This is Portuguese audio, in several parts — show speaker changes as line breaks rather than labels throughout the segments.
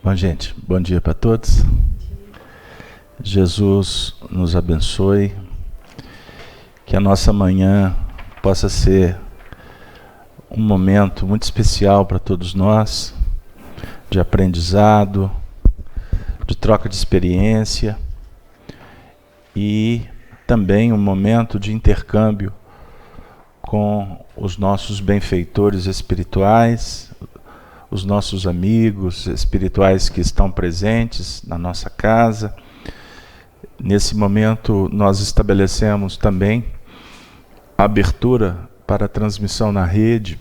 Bom, gente, bom dia para todos. Jesus nos abençoe, que a nossa manhã possa ser um momento muito especial para todos nós, de aprendizado, de troca de experiência e também um momento de intercâmbio com os nossos benfeitores espirituais, os nossos amigos espirituais que estão presentes na nossa casa. Nesse momento nós estabelecemos também a abertura para a transmissão na rede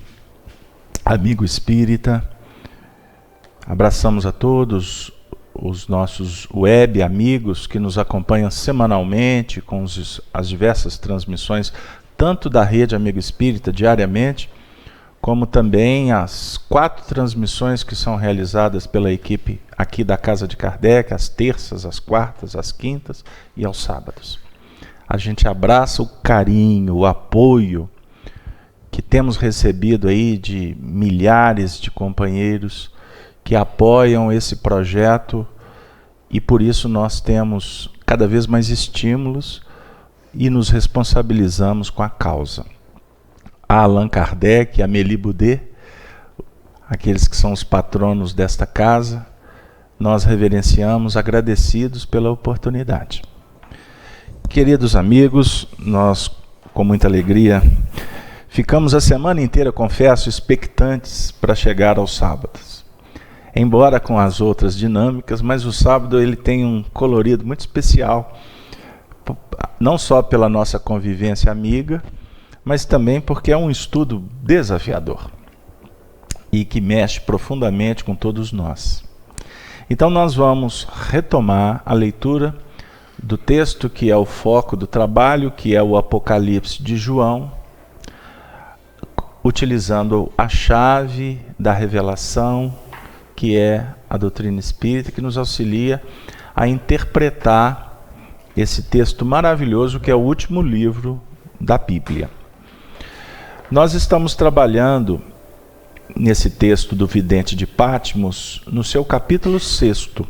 Amigo Espírita. Abraçamos a todos os nossos web amigos que nos acompanham semanalmente com as diversas transmissões, tanto da rede Amigo Espírita diariamente, como também as 4 transmissões que são realizadas pela equipe aqui da Casa de Kardec, às terças, às quartas, às quintas e aos sábados. A gente abraça o carinho, o apoio que temos recebido aí de milhares de companheiros que apoiam esse projeto, e por isso nós temos cada vez mais estímulos e nos responsabilizamos com a causa. A Allan Kardec, a Mélie Boudet, aqueles que são os patronos desta casa, nós reverenciamos, agradecidos pela oportunidade. Queridos amigos, nós, com muita alegria, ficamos a semana inteira, confesso, expectantes para chegar aos sábados. Embora com as outras dinâmicas, mas o sábado ele tem um colorido muito especial, não só pela nossa convivência amiga, mas também porque é um estudo desafiador e que mexe profundamente com todos nós. Então nós vamos retomar a leitura do texto que é o foco do trabalho, que é o Apocalipse de João, utilizando a chave da revelação, que é a doutrina espírita, que nos auxilia a interpretar esse texto maravilhoso que é o último livro da Bíblia. Nós estamos trabalhando nesse texto do Vidente de Patmos, no seu capítulo 6º.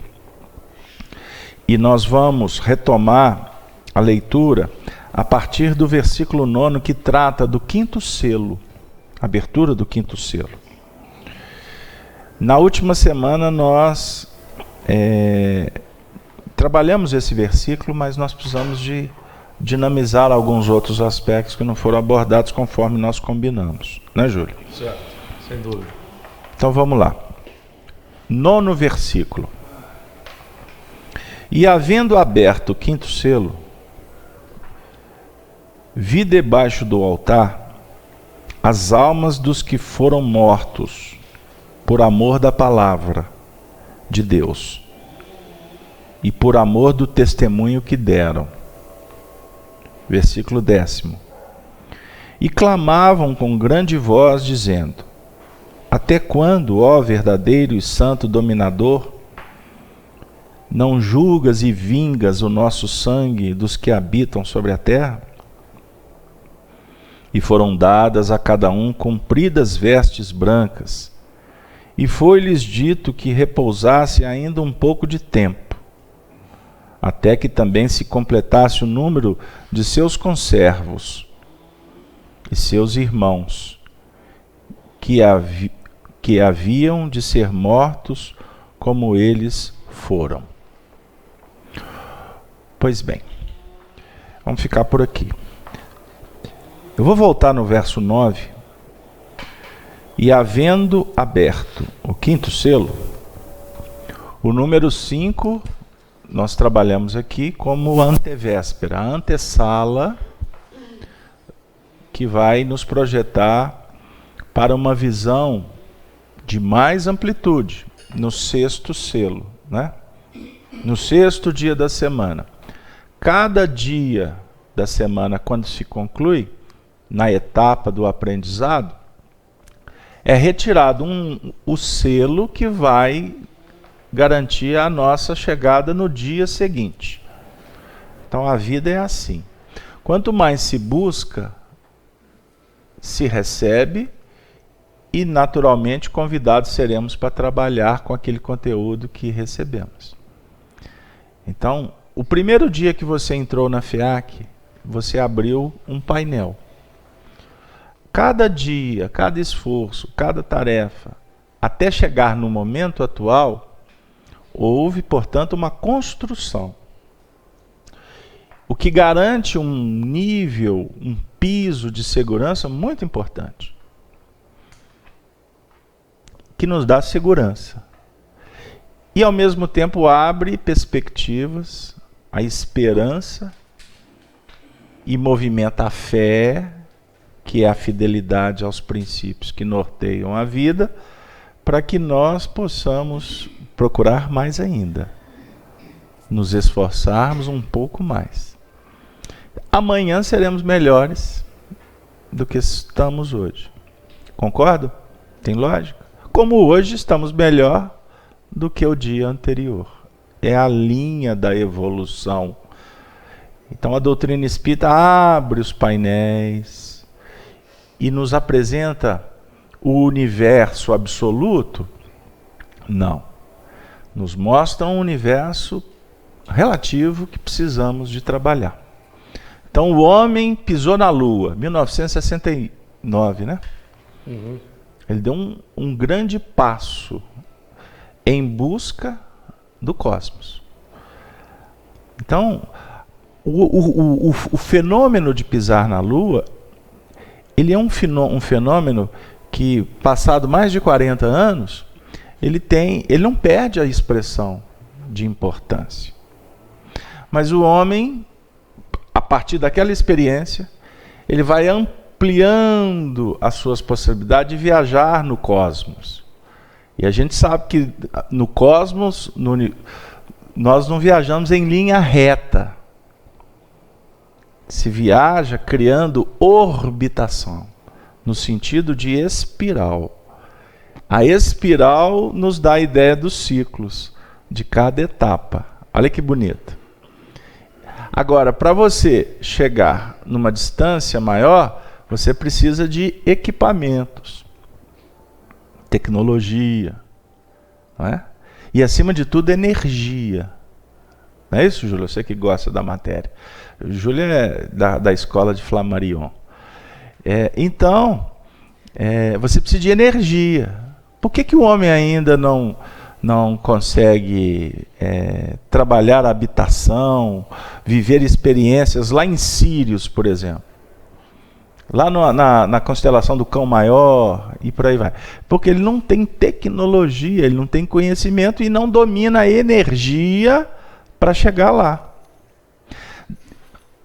E nós vamos retomar a leitura a partir do versículo 9, que trata do 5º selo, abertura do 5º selo. Na última semana nós trabalhamos esse versículo, mas nós precisamos de dinamizar alguns outros aspectos que não foram abordados conforme nós combinamos. Né, Júlio?
Certo, sem dúvida.
Então vamos lá. 9º versículo. E havendo aberto o 5º selo, vi debaixo do altar as almas dos que foram mortos por amor da palavra de Deus e por amor do testemunho que deram. Versículo 10. E clamavam com grande voz, dizendo: até quando, ó verdadeiro e santo dominador, não julgas e vingas o nosso sangue dos que habitam sobre a terra? E foram dadas a cada um compridas vestes brancas, e foi-lhes dito que repousasse ainda um pouco de tempo, até que também se completasse o número de seus conservos e seus irmãos, que haviam de ser mortos como eles foram. Pois bem, vamos ficar por aqui. Eu vou voltar no verso 9. E havendo aberto o 5º selo, o número 5 nós trabalhamos aqui como antevéspera, a antessala que vai nos projetar para uma visão de mais amplitude no 6º selo, né? No 6º dia da semana. Cada dia da semana, quando se conclui, na etapa do aprendizado, é retirado o selo que vai garantir a nossa chegada no dia seguinte. Então a vida é assim. Quanto mais se busca, se recebe e naturalmente convidados seremos para trabalhar com aquele conteúdo que recebemos. Então, o primeiro dia que você entrou na FEAC, você abriu um painel. Cada dia, cada esforço, cada tarefa, até chegar no momento atual, houve, portanto, uma construção. O que garante um nível, um piso de segurança muito importante. Que nos dá segurança. E, ao mesmo tempo, abre perspectivas, a esperança e movimenta a fé, que é a fidelidade aos princípios que norteiam a vida, para que nós possamos procurar mais ainda, nos esforçarmos um pouco mais. Amanhã seremos melhores do que estamos hoje. Concordo? Tem lógica? Como hoje estamos melhor do que o dia anterior. É a linha da evolução. Então a doutrina espírita abre os painéis e nos apresenta o universo absoluto? Não. Nos mostra um universo relativo que precisamos de trabalhar. Então o homem pisou na Lua, 1969, né?
Uhum.
Ele deu um grande passo em busca do cosmos. Então, o fenômeno de pisar na Lua, ele é um fenômeno que, passado mais de 40 anos, ele não perde a expressão de importância. Mas o homem, a partir daquela experiência, ele vai ampliando as suas possibilidades de viajar no cosmos. E a gente sabe que no cosmos, nós não viajamos em linha reta. Se viaja criando orbitação, no sentido de espiral. A espiral nos dá a ideia dos ciclos de cada etapa. Olha que bonito. Agora, para você chegar numa distância maior, você precisa de equipamentos, tecnologia, não é? E, acima de tudo, energia. Não é isso, Júlio? Você que gosta da matéria. O Júlio é da escola de Flammarion. Então, você precisa de energia. Por que o homem ainda não consegue trabalhar a habitação, viver experiências lá em Sírios, por exemplo? Lá na constelação do Cão Maior e por aí vai. Porque ele não tem tecnologia, ele não tem conhecimento e não domina a energia para chegar lá.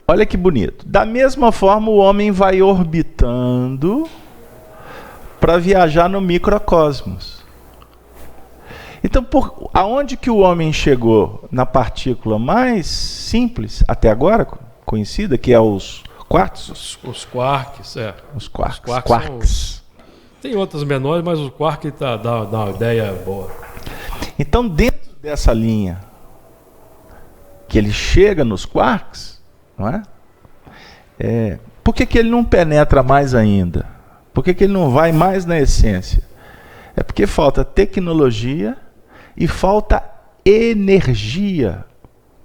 Olha que bonito. Da mesma forma, o homem vai orbitando para viajar no microcosmos. Então, aonde que o homem chegou? Na partícula mais simples, até agora conhecida, que é os quarks?
Os quarks,
Os quarks.
Tem outras menores, mas os quarks dá uma ideia boa.
Então, dentro dessa linha, que ele chega nos quarks, não é? Por que ele não penetra mais ainda? Por que ele não vai mais na essência? É porque falta tecnologia e falta energia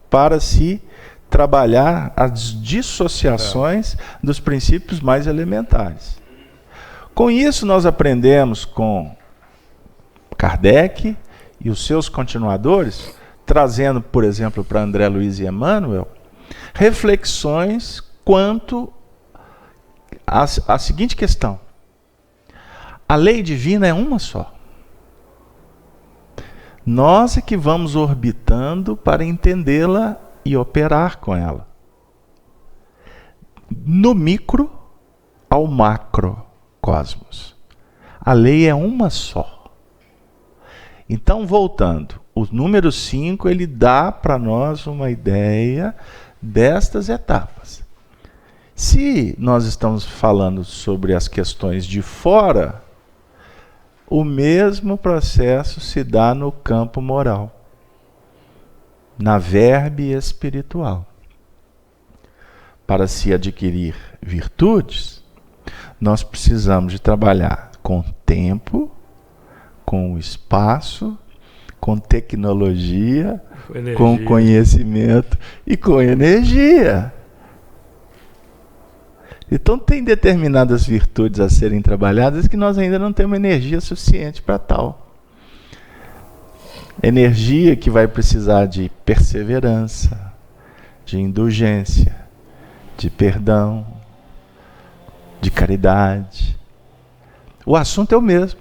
para se trabalhar as dissociações dos princípios mais elementares. Com isso, nós aprendemos com Kardec e os seus continuadores, trazendo, por exemplo, para André Luiz e Emmanuel, reflexões quanto à seguinte questão. A lei divina é uma só. Nós é que vamos orbitando para entendê-la e operar com ela. No micro ao macrocosmos. A lei é uma só. Então, voltando, o número 5, ele dá para nós uma ideia destas etapas. Se nós estamos falando sobre as questões de fora, o mesmo processo se dá no campo moral, na verbe espiritual. Para se adquirir virtudes, nós precisamos de trabalhar com tempo, com o espaço, com tecnologia, com conhecimento e com energia. Então tem determinadas virtudes a serem trabalhadas que nós ainda não temos energia suficiente para tal. Energia que vai precisar de perseverança, de indulgência, de perdão, de caridade. O assunto é o mesmo.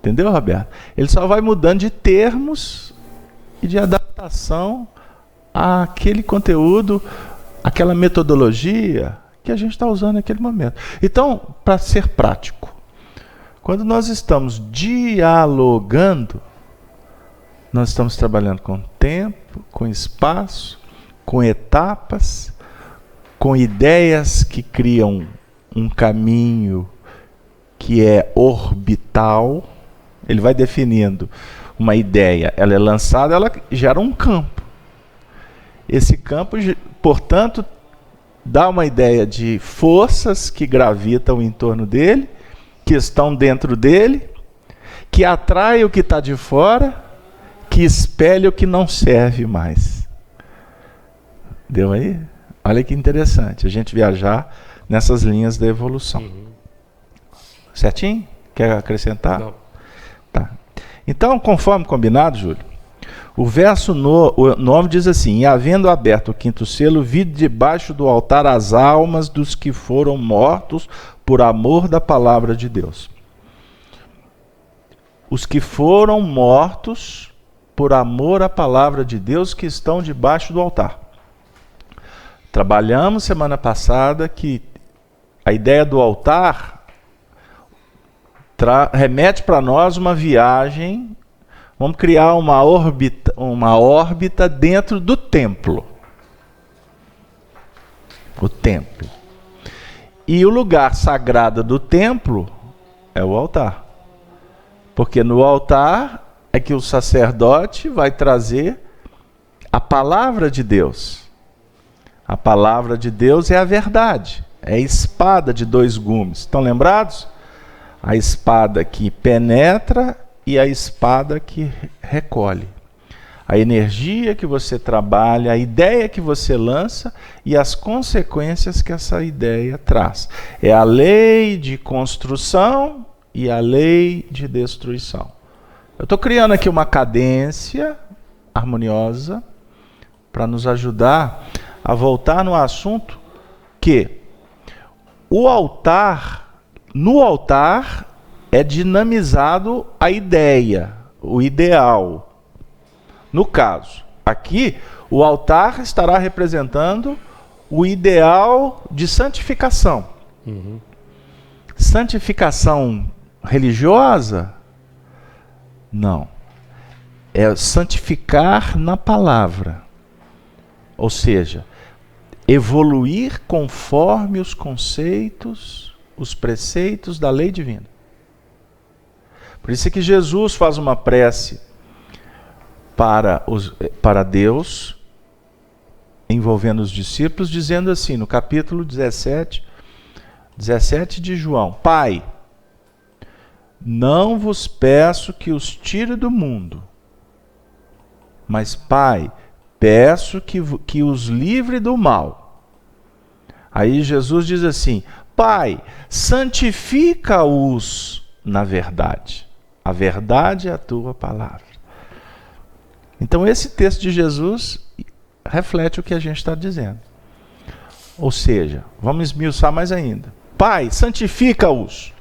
Entendeu, Roberto? Ele só vai mudando de termos e de adaptação àquele conteúdo, àquela metodologia que a gente está usando naquele momento. Então, para ser prático, quando nós estamos dialogando, nós estamos trabalhando com tempo, com espaço, com etapas, com ideias que criam um caminho que é orbital. Ele vai definindo uma ideia, ela é lançada, ela gera um campo. Esse campo, portanto, dá uma ideia de forças que gravitam em torno dele, que estão dentro dele, que atrai o que está de fora, que espelha o que não serve mais. Deu aí? Olha que interessante a gente viajar nessas linhas da evolução. Certinho? Quer acrescentar?
Não.
Tá. Então, conforme combinado, Júlio, o verso 9 diz assim: e havendo aberto o quinto selo, vi debaixo do altar as almas dos que foram mortos por amor da palavra de Deus. Os que foram mortos por amor à palavra de Deus que estão debaixo do altar. Trabalhamos semana passada que a ideia do altar remete para nós uma viagem. Vamos criar uma órbita dentro do templo. O templo. E o lugar sagrado do templo é o altar. Porque no altar é que o sacerdote vai trazer a palavra de Deus. A palavra de Deus é a verdade. É a espada de dois gumes. Estão lembrados? A espada que penetra e a espada que recolhe. A energia que você trabalha, a ideia que você lança e as consequências que essa ideia traz. É a lei de construção e a lei de destruição. Eu estou criando aqui uma cadência harmoniosa para nos ajudar a voltar no assunto que o altar, no altar é dinamizado a ideia, o ideal. No caso, aqui, o altar estará representando o ideal de santificação. Santificação religiosa? Não. É santificar na palavra. Ou seja, evoluir conforme os conceitos, os preceitos da lei divina. Por isso é que Jesus faz uma prece para Deus, envolvendo os discípulos, dizendo assim, no capítulo 17 de João: Pai, não vos peço que os tire do mundo, mas, Pai, peço que os livre do mal. Aí Jesus diz assim: Pai, santifica-os na verdade. A verdade é a tua palavra. Então esse texto de Jesus reflete o que a gente está dizendo. Ou seja, vamos esmiuçar mais ainda. Pai, santifica-os.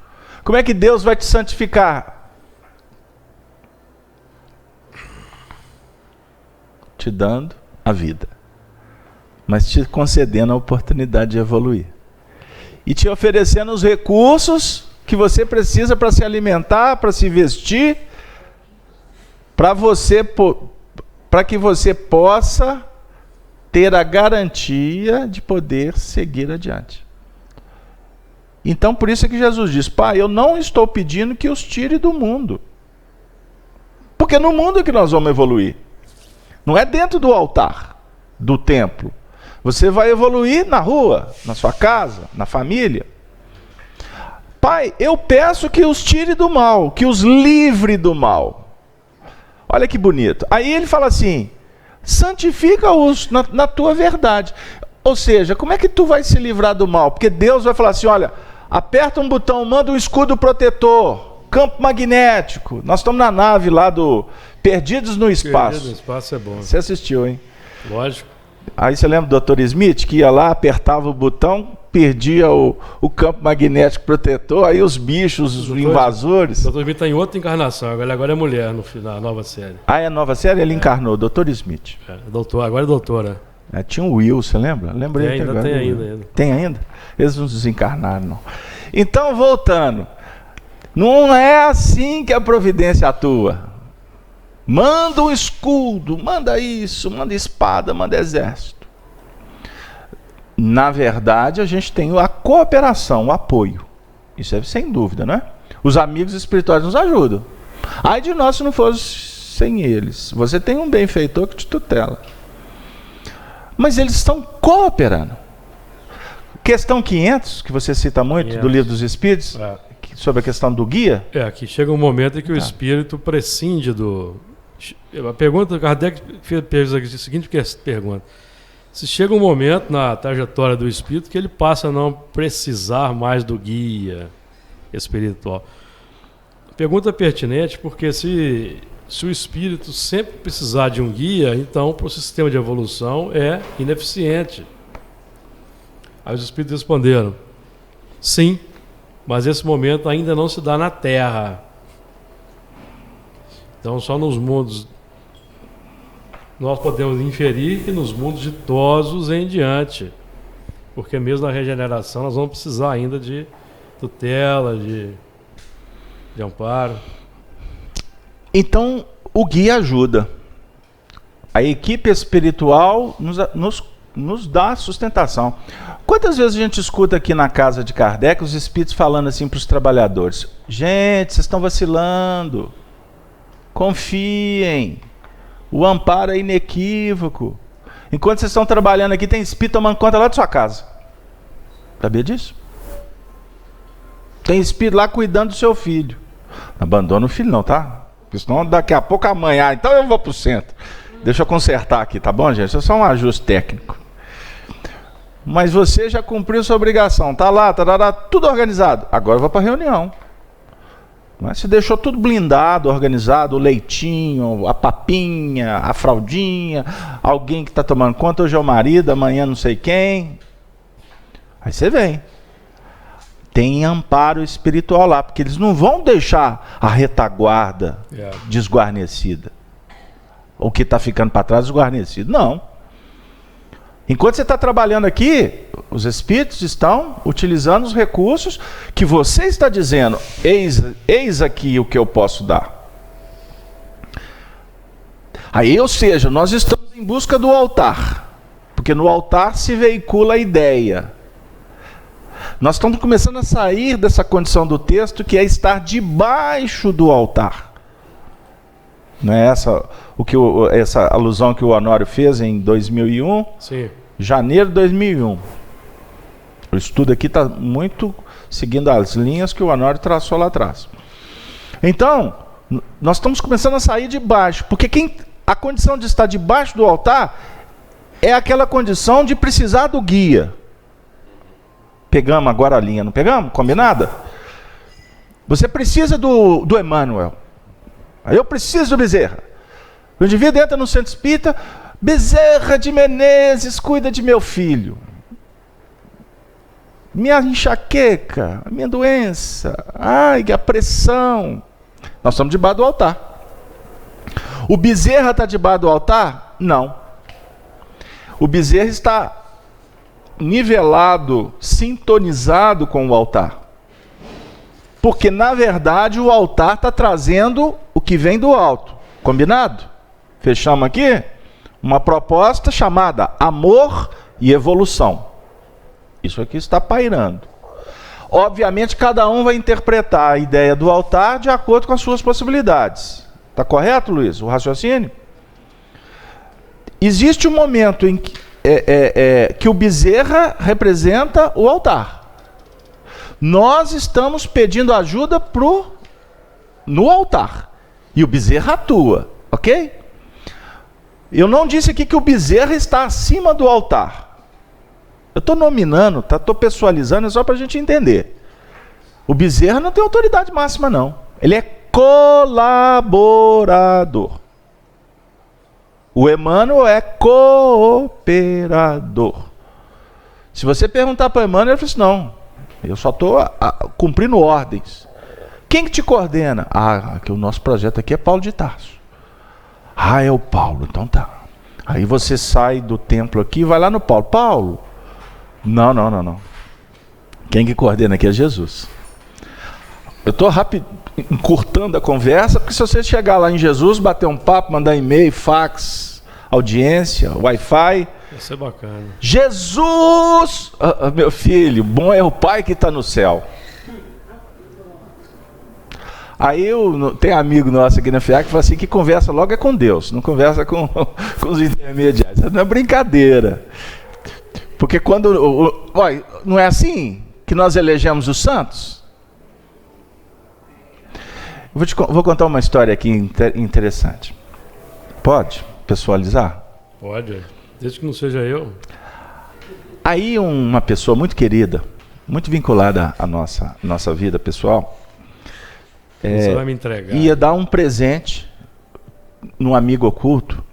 Como é que Deus vai te santificar? Te dando a vida, mas te concedendo a oportunidade de evoluir. E te oferecendo os recursos que você precisa para se alimentar, para se vestir, para que você possa ter a garantia de poder seguir adiante. Então, por isso é que Jesus diz: Pai, eu não estou pedindo que os tire do mundo. Porque no mundo é que nós vamos evoluir. Não é dentro do altar, do templo. Você vai evoluir na rua, na sua casa, na família. Pai, eu peço que os tire do mal, que os livre do mal. Olha que bonito. Aí ele fala assim, santifica-os na tua verdade. Ou seja, como é que tu vai se livrar do mal? Porque Deus vai falar assim, olha, aperta um botão, manda um escudo protetor, campo magnético. Nós estamos na nave lá do Perdidos no Espaço.
Perdido no Espaço é bom.
Você assistiu, hein?
Lógico.
Aí você lembra do Dr. Smith, que ia lá, apertava o botão, perdia o campo magnético protetor, aí os bichos, os invasores...
O Dr. Smith está em outra encarnação, agora é mulher na nova série.
Ah, é a nova série? Ele encarnou, Dr. Smith.
Agora é doutora.
Tinha um Will, você lembra? Lembrei
tem
agora.
Tem ainda.
Tem ainda? Eles não desencarnaram, não. Então, voltando. Não é assim que a providência atua. Manda um escudo, manda isso, manda espada, manda exército. Na verdade, a gente tem a cooperação, o apoio. Isso é sem dúvida, não é? Os amigos espirituais nos ajudam. Ai de nós se não fosse sem eles. Você tem um benfeitor que te tutela. Mas eles estão cooperando. Questão 500, que você cita muito, 500. Do Livro dos Espíritos, sobre a questão do guia.
Aqui chega um momento em que o espírito prescinde do... A pergunta, Kardec fez a seguinte pergunta. Se chega um momento na trajetória do espírito que ele passa a não precisar mais do guia espiritual. Pergunta pertinente, porque se o espírito sempre precisar de um guia, então para o sistema de evolução é ineficiente. Aí os espíritos responderam, sim, mas esse momento ainda não se dá na Terra. Então só nos mundos nós podemos inferir que nos mundos ditosos em diante, porque mesmo na regeneração nós vamos precisar ainda de tutela, de amparo.
Então o guia ajuda. A equipe espiritual nos dá sustentação. Quantas vezes a gente escuta aqui na casa de Kardec os espíritos falando assim para os trabalhadores: gente, vocês estão vacilando, confiem, o amparo é inequívoco. Enquanto vocês estão trabalhando aqui, tem espírito tomando conta lá de sua casa. Sabia disso? Tem espírito lá cuidando do seu filho. Não abandona o filho não, tá? Porque senão daqui a pouco a mãe, então eu vou pro centro. Deixa eu consertar aqui, tá bom, gente? Isso é só um ajuste técnico. Mas você já cumpriu sua obrigação, tá lá, tudo organizado. Agora eu vou para reunião. Mas se deixou tudo blindado, organizado, o leitinho, a papinha, a fraldinha, alguém que está tomando conta, hoje é o marido, amanhã não sei quem. Aí você vem. Tem amparo espiritual lá, porque eles não vão deixar a retaguarda desguarnecida. O que está ficando para trás desguarnecido. Não. Enquanto você está trabalhando aqui, os espíritos estão utilizando os recursos que você está dizendo, eis aqui o que eu posso dar. Aí, ou seja, nós estamos em busca do altar, porque no altar se veicula a ideia. Nós estamos começando a sair dessa condição do texto, que é estar debaixo do altar. Não é essa alusão que o Honório fez em 2001?
Sim.
Janeiro de 2001. O estudo aqui está muito seguindo as linhas que o Honório traçou lá atrás. Então, nós estamos começando a sair de baixo, porque a condição de estar debaixo do altar é aquela condição de precisar do guia. Pegamos agora a linha, não pegamos? Combinada? Você precisa do Emmanuel. Eu preciso do Bezerra. O indivíduo entra no centro espírita, Bezerra de Menezes cuida de meu filho. Minha enxaqueca, minha doença, a pressão. Nós estamos debaixo do altar. O Bezerra está debaixo do altar? Não. O Bezerra está nivelado, sintonizado com o altar. Porque, na verdade, o altar está trazendo o que vem do alto. Combinado? Fechamos aqui? Uma proposta chamada amor e evolução. Isso aqui está pairando. Obviamente, cada um vai interpretar a ideia do altar de acordo com as suas possibilidades. Está correto, Luiz, o raciocínio? Existe um momento em que o Bezerra representa o altar. Nós estamos pedindo ajuda no altar. E o bezerro atua, ok? Eu não disse aqui que o bezerro está acima do altar. Eu estou nominando, estou pessoalizando, é só para a gente entender. O bezerro não tem autoridade máxima, não. Ele é colaborador. O Emmanuel é cooperador. Se você perguntar para o Emmanuel, ele fala assim, não, eu só estou cumprindo ordens. Quem que te coordena? Que o nosso projeto aqui é Paulo de Tarso. É o Paulo, então tá. Aí você sai do templo aqui e vai lá no Paulo. Paulo? Não. Quem que coordena aqui é Jesus. Eu estou encurtando a conversa, porque se você chegar lá em Jesus, bater um papo, mandar e-mail, fax, audiência, Wi-Fi...
Isso é bacana.
Jesus! Meu filho, bom é o Pai que está no céu. Aí tem amigo nosso aqui na FIAC que fala assim, que conversa logo é com Deus, não conversa com os intermediários. Isso não é brincadeira. Porque não é assim que nós elegemos os santos? Vou contar uma história aqui interessante. Pode pessoalizar?
Pode, desde que não seja eu.
Aí uma pessoa muito querida, muito vinculada à nossa vida pessoal,
você vai me entregar.
Ia dar um presente num amigo oculto,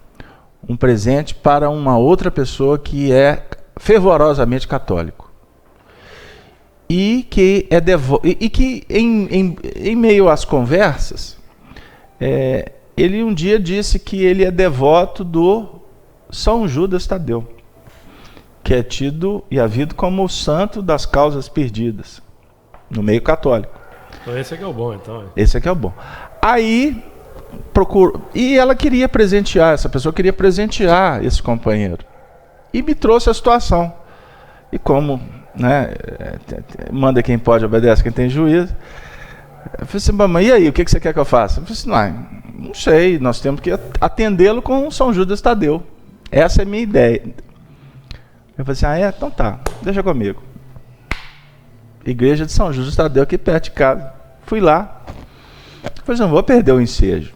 um presente para uma outra pessoa que é fervorosamente católico. E que em meio às conversas, ele um dia disse que ele é devoto do São Judas Tadeu, que é tido e havido como o santo das causas perdidas no meio católico.
Então esse aqui é o bom, então.
Esse aqui é o bom. Aí e ela queria presentear, essa pessoa queria presentear esse companheiro. E me trouxe a situação. E como, né, manda quem pode, obedece quem tem juízo. Eu falei assim, mamãe, e aí, o que você quer que eu faça? Eu falei assim, não sei, nós temos que atendê-lo com São Judas Tadeu. Essa é a minha ideia. Eu falei assim, então tá, deixa comigo. Igreja de São Judas Tadeu, aqui perto de casa. Fui lá. Falei, não vou perder o ensejo.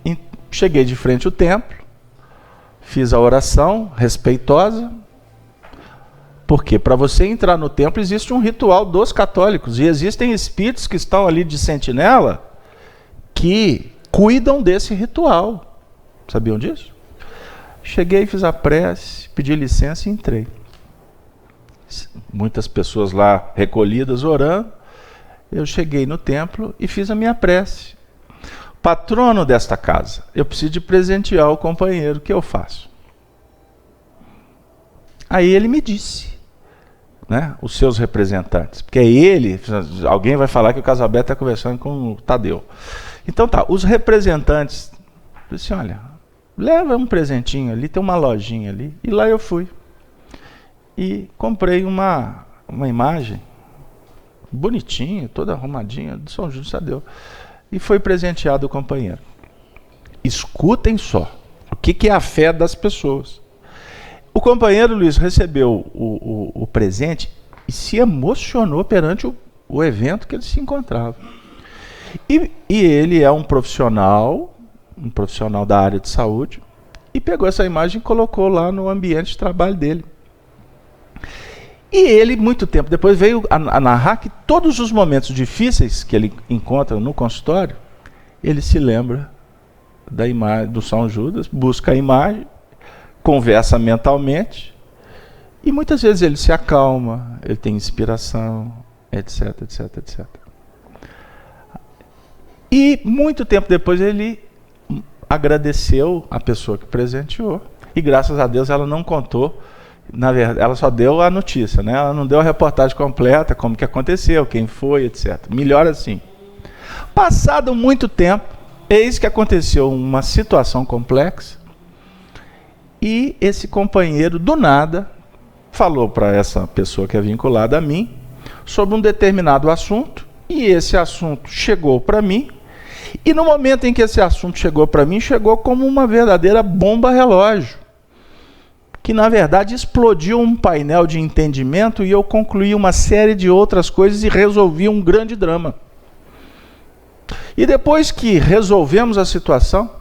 E cheguei de frente ao templo, fiz a oração respeitosa, porque para você entrar no templo existe um ritual dos católicos, e existem espíritos que estão ali de sentinela que cuidam desse ritual. Sabiam disso? Cheguei, fiz a prece, pedi licença e entrei. Muitas pessoas lá recolhidas orando. Eu cheguei no templo e fiz a minha prece. Patrono desta casa, eu preciso de presentear o companheiro, o que eu faço? Aí ele me disse, né, os seus representantes, porque alguém vai falar que o Casalberto está conversando com o Tadeu. Então tá, os representantes, eu disse, olha, leva um presentinho ali, tem uma lojinha ali. E lá eu fui. E comprei uma imagem bonitinha, toda arrumadinha, do São Judas Tadeu. E foi presenteado o companheiro. Escutem só o que é a fé das pessoas. O companheiro Luiz recebeu o presente e se emocionou perante o evento que ele se encontrava. E ele é um profissional da área de saúde, e pegou essa imagem e colocou lá no ambiente de trabalho dele. E ele, muito tempo depois, veio a narrar que todos os momentos difíceis que ele encontra no consultório, ele se lembra da imagem do São Judas, busca a imagem, conversa mentalmente, e muitas vezes ele se acalma, ele tem inspiração, etc, etc, etc. E muito tempo depois ele agradeceu a pessoa que presenteou, e graças a Deus ela não contou. Na verdade, ela só deu a notícia, né? Ela não deu a reportagem completa, como que aconteceu, quem foi, etc. Melhor assim. Passado muito tempo, eis que aconteceu uma situação complexa, e esse companheiro, do nada, falou para essa pessoa que é vinculada a mim, sobre um determinado assunto, e esse assunto chegou para mim, e no momento em que esse assunto chegou para mim, chegou como uma verdadeira bomba relógio. que na verdade explodiu um painel de entendimento e eu concluí uma série de outras coisas e resolvi um grande drama. E depois que resolvemos a situação,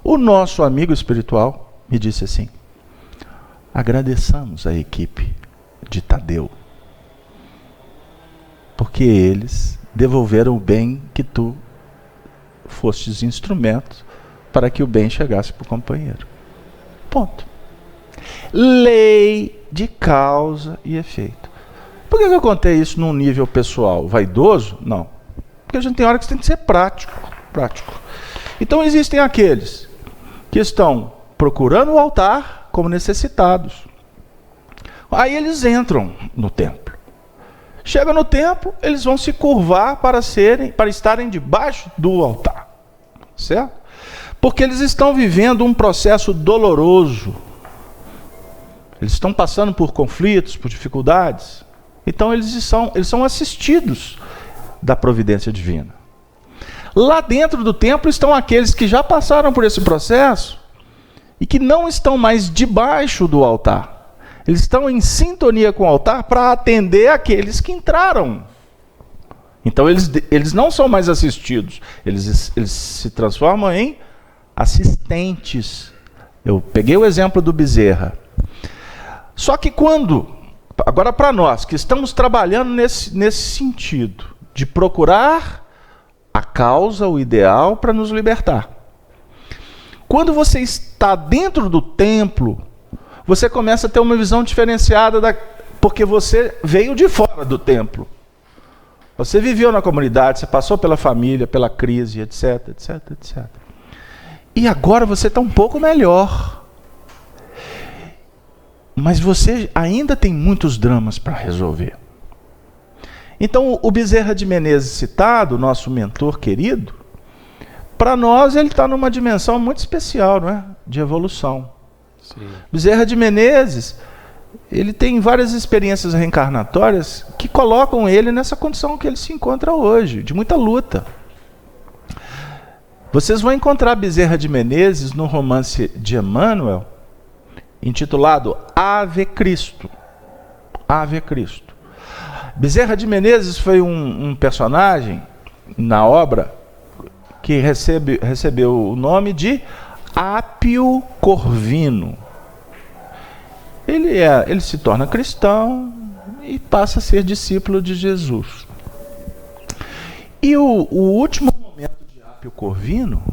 o nosso amigo espiritual me disse assim: agradeçamos a equipe de Tadeu, porque eles devolveram o bem que tu fostes instrumento para que o bem chegasse para o companheiro. Ponto. Lei de causa e efeito. Por que eu contei isso num nível pessoal? Vaidoso? Não. Porque a gente tem hora que você tem que ser prático. Então existem aqueles que estão procurando o altar como necessitados. Aí eles entram no templo. Chega no templo, eles vão se curvar para estarem debaixo do altar. Certo? Porque eles estão vivendo um processo doloroso. Eles estão passando por conflitos, por dificuldades. Então eles são assistidos da providência divina. Lá dentro do templo estão aqueles que já passaram por esse processo e que não estão mais debaixo do altar. Eles estão em sintonia com o altar para atender aqueles que entraram. Então eles não são mais assistidos, eles se transformam em assistentes. Eu peguei o exemplo do Bezerra. Só que agora para nós que estamos trabalhando nesse sentido, de procurar a causa, o ideal para nos libertar. Quando você está dentro do templo, você começa a ter uma visão diferenciada, porque você veio de fora do templo. Você viveu na comunidade, você passou pela família, pela crise, etc, etc, etc. E agora você está um pouco melhor. Mas você ainda tem muitos dramas para resolver. Então, o Bezerra de Menezes citado, nosso mentor querido, para nós ele está numa dimensão muito especial, não é? De evolução. Sim. Bezerra de Menezes, ele tem várias experiências reencarnatórias que colocam ele nessa condição que ele se encontra hoje, de muita luta. Vocês vão encontrar Bezerra de Menezes no romance de Emmanuel, intitulado Ave Cristo. Ave Cristo. Bezerra de Menezes foi um personagem na obra que recebeu o nome de Apio Corvino. Ele se torna cristão e passa a ser discípulo de Jesus. E o último momento de Apio Corvino,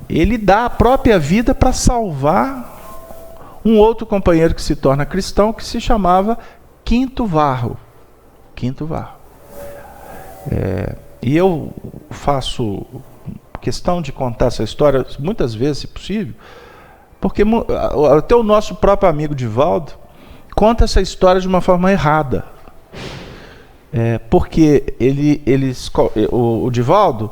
ele dá a própria vida para salvar um outro companheiro que se torna cristão, que se chamava Quinto Varro. Quinto Varro. E eu faço questão de contar essa história muitas vezes, se possível, porque até o nosso próprio amigo Divaldo conta essa história de uma forma errada. Porque o Divaldo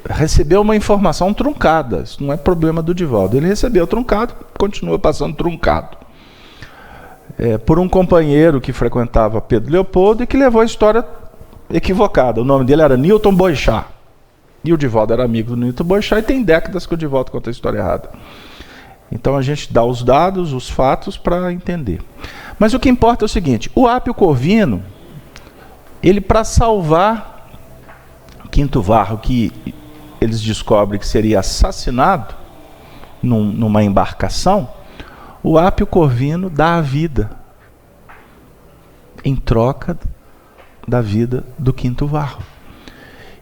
recebeu uma informação truncada. Isso não é problema do Divaldo. Ele recebeu truncado, continua passando truncado. Por um companheiro que frequentava Pedro Leopoldo e que levou a história equivocada. O nome dele era Newton Boixá. E o Divaldo era amigo do Newton Boixá e tem décadas que o Divaldo conta a história errada. Então a gente dá os dados, os fatos para entender. Mas o que importa é o seguinte: o Apio Corvino, ele, para salvar Quinto Varro, que eles descobrem que seria assassinado numa embarcação, o Apio Corvino dá a vida em troca da vida do Quinto Varro.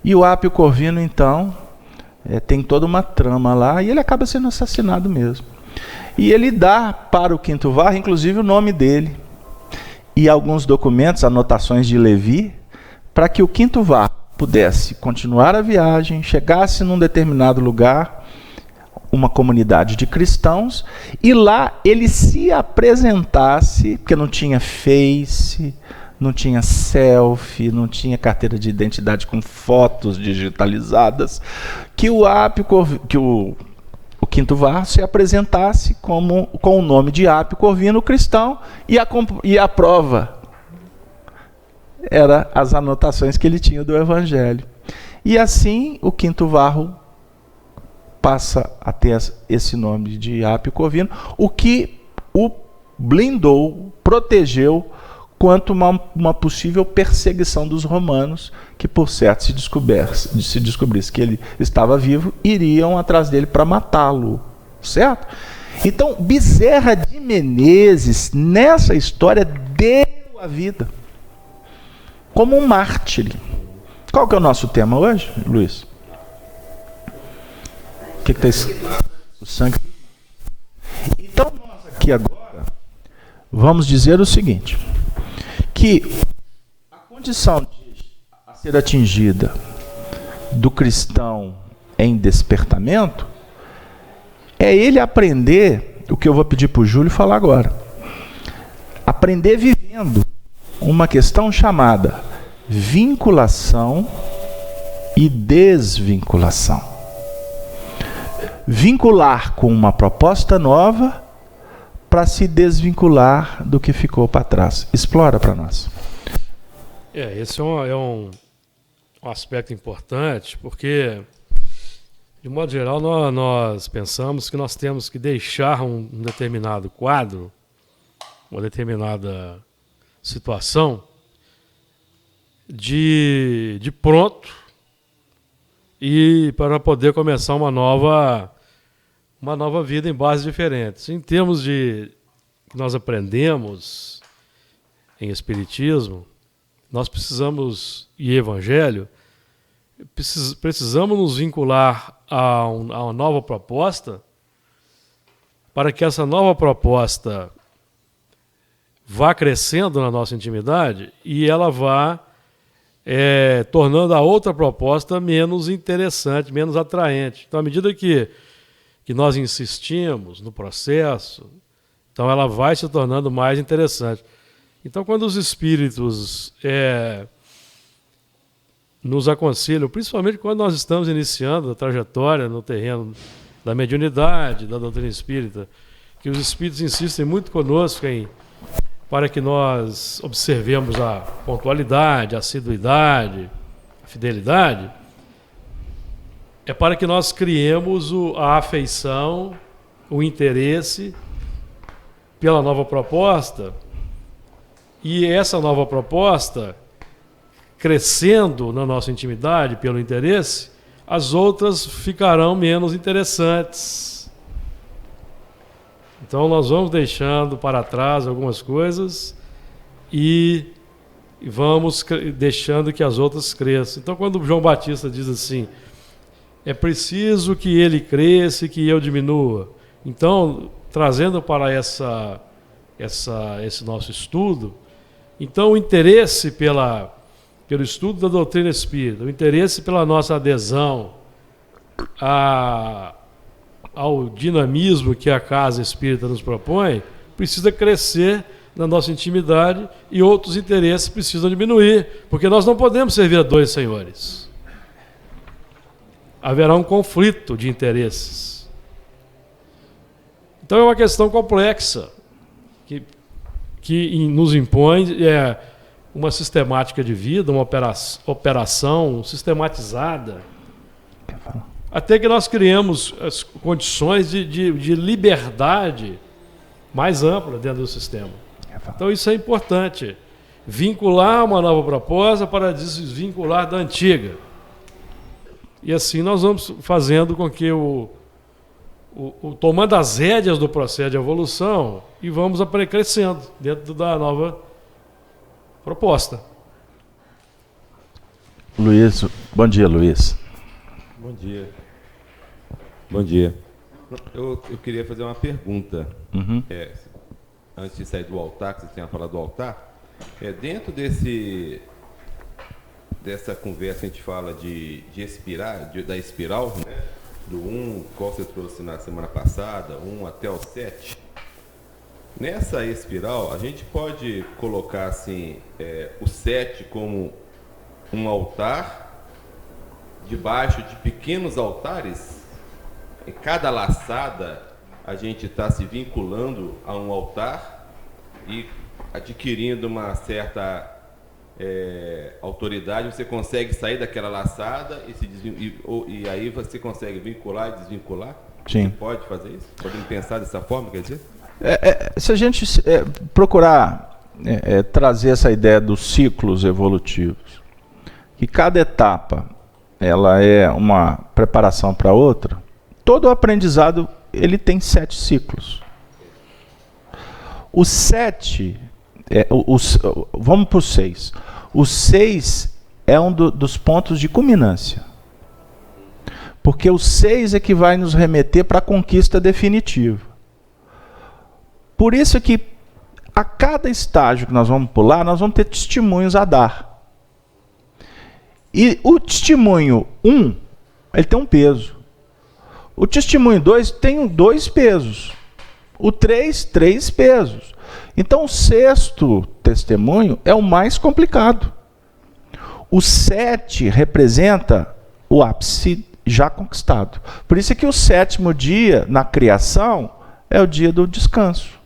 E o Apio Corvino, então, tem toda uma trama lá e ele acaba sendo assassinado mesmo. E ele dá para o Quinto Varro, inclusive, o nome dele e alguns documentos, anotações de Levi, para que o Quinto Varro pudesse continuar a viagem, chegasse num determinado lugar, uma comunidade de cristãos, e lá ele se apresentasse, porque não tinha Face, não tinha selfie, não tinha carteira de identidade com fotos digitalizadas, que o Quinto Varro se apresentasse com o nome de Apio Corvino cristão, e a prova era as anotações que ele tinha do Evangelho. E assim o Quinto Varro passa a ter esse nome de Apio Corvino, o que o blindou, protegeu quanto uma possível perseguição dos romanos, que por certo se descobrisse que ele estava vivo, iriam atrás dele para matá-lo, certo? Então, Bezerra de Menezes, nessa história, deu a vida como um mártir. Qual que é o nosso tema hoje, Luiz? O que está escrito? O sangue. Então, nós aqui agora vamos dizer o seguinte, que a condição a ser atingida do cristão em despertamento é ele aprender o que eu vou pedir para o Júlio falar agora. Aprender vivendo uma questão chamada vinculação e desvinculação. Vincular com uma proposta nova para se desvincular do que ficou para trás. Explora para nós.
Esse é um aspecto importante, porque, de modo geral, nós pensamos que nós temos que deixar um determinado quadro, uma determinada situação, de pronto, e para poder começar uma nova vida em bases diferentes. Em termos de que nós aprendemos em Espiritismo, nós precisamos, e Evangelho, precisamos nos vincular a uma nova proposta, para que essa nova proposta vá crescendo na nossa intimidade e ela vá tornando a outra proposta menos interessante, menos atraente. Então, à medida que nós insistimos no processo, então ela vai se tornando mais interessante. Então, quando os espíritos nos aconselham, principalmente quando nós estamos iniciando a trajetória no terreno da mediunidade, da doutrina espírita, que os espíritos insistem muito conosco para que nós observemos a pontualidade, a assiduidade, a fidelidade, é para que nós criemos a afeição, o interesse pela nova proposta, e essa nova proposta, crescendo na nossa intimidade pelo interesse, as outras ficarão menos interessantes. Então nós vamos deixando para trás algumas coisas e vamos deixando que as outras cresçam. Então, quando João Batista diz assim, é preciso que ele cresça e que eu diminua. Então, trazendo para esse nosso estudo, então o interesse pelo estudo da doutrina espírita, o interesse pela nossa adesão ao dinamismo que a casa espírita nos propõe, precisa crescer na nossa intimidade e outros interesses precisam diminuir, porque nós não podemos servir a dois senhores. Haverá um conflito de interesses. Então é uma questão complexa que nos impõe uma sistemática de vida, uma operação sistematizada, até que nós criemos as condições de liberdade mais ampla dentro do sistema. Então isso é importante. Vincular uma nova proposta para desvincular da antiga. E assim nós vamos fazendo com que tomando as rédeas do processo de evolução e vamos crescendo dentro da nova proposta.
Luiz, bom dia, Luiz.
Bom dia. Bom dia. Eu queria fazer uma pergunta.
Uhum.
Antes de sair do altar, que você tinha falado do altar, dentro dessa conversa a gente fala de da espiral, né? Do 1, qual você trouxe na semana passada, 1 até o 7. Nessa espiral, a gente pode colocar assim, o 7 como um altar, debaixo de pequenos altares. Em cada laçada, a gente está se vinculando a um altar e adquirindo uma certa autoridade. Você consegue sair daquela laçada e aí você consegue vincular e desvincular?
Sim.
Você pode fazer isso? Podemos pensar dessa forma, quer dizer?
Se a gente procurar trazer essa ideia dos ciclos evolutivos, que cada etapa ela é uma preparação para outra, todo o aprendizado ele tem 7 ciclos. Os 7, vamos para o 6. O 6 é um dos pontos de culminância. Porque o 6 é que vai nos remeter para a conquista definitiva. Por isso é que a cada estágio que nós vamos pular, nós vamos ter testemunhos a dar. E o testemunho 1, ele tem um peso. O testemunho 2 tem 2 pesos. O 3, 3 pesos. Então o 6º testemunho é o mais complicado. O 7 representa o ápice já conquistado. Por isso é que o 7º dia na criação é o dia do descanso.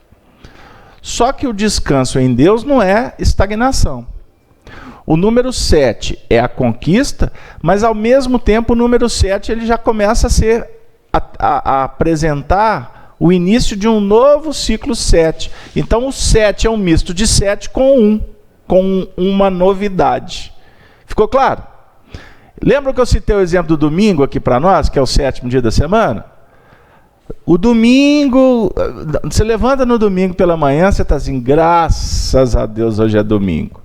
Só que o descanso em Deus não é estagnação. O número 7 é a conquista, mas ao mesmo tempo o número 7 ele já começa a apresentar o início de um novo ciclo 7. Então o 7 é um misto de 7 com 1, com uma novidade. Ficou claro? Lembra que eu citei o exemplo do domingo aqui para nós, que é o 7º dia da semana? O domingo, você levanta no domingo pela manhã, você está assim, graças a Deus hoje é domingo.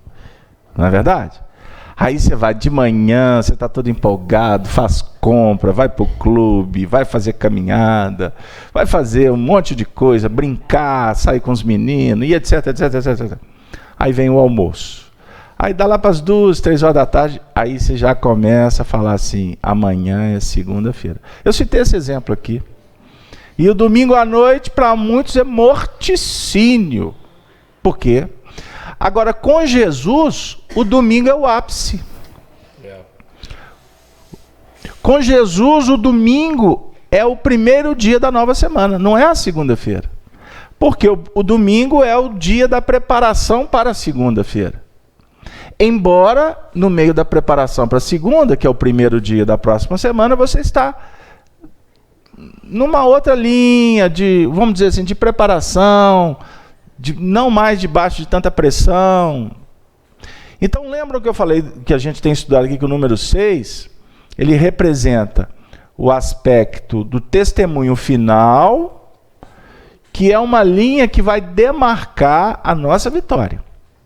Não é verdade? Aí você vai de manhã, você está todo empolgado, faz compra, vai para o clube, vai fazer caminhada, vai fazer um monte de coisa, brincar, sair com os meninos, e etc, etc, etc. Aí vem o almoço. Aí dá lá para as 2, 3 horas da tarde, aí você já começa a falar assim, amanhã é segunda-feira. Eu citei esse exemplo aqui. E o domingo à noite, para muitos, é morticínio. Por quê? Agora, com Jesus, o domingo é o ápice. Com Jesus, o domingo é o primeiro dia da nova semana, não é a segunda-feira. Porque o domingo é o dia da preparação para a segunda-feira. Embora, no meio da preparação para a segunda, que é o primeiro dia da próxima semana, você está numa outra linha de, vamos dizer assim, de preparação, não mais debaixo de tanta pressão. Então lembram que eu falei que a gente tem estudado aqui que o número 6, ele representa o aspecto do testemunho final, que é uma linha que vai demarcar a nossa vitória.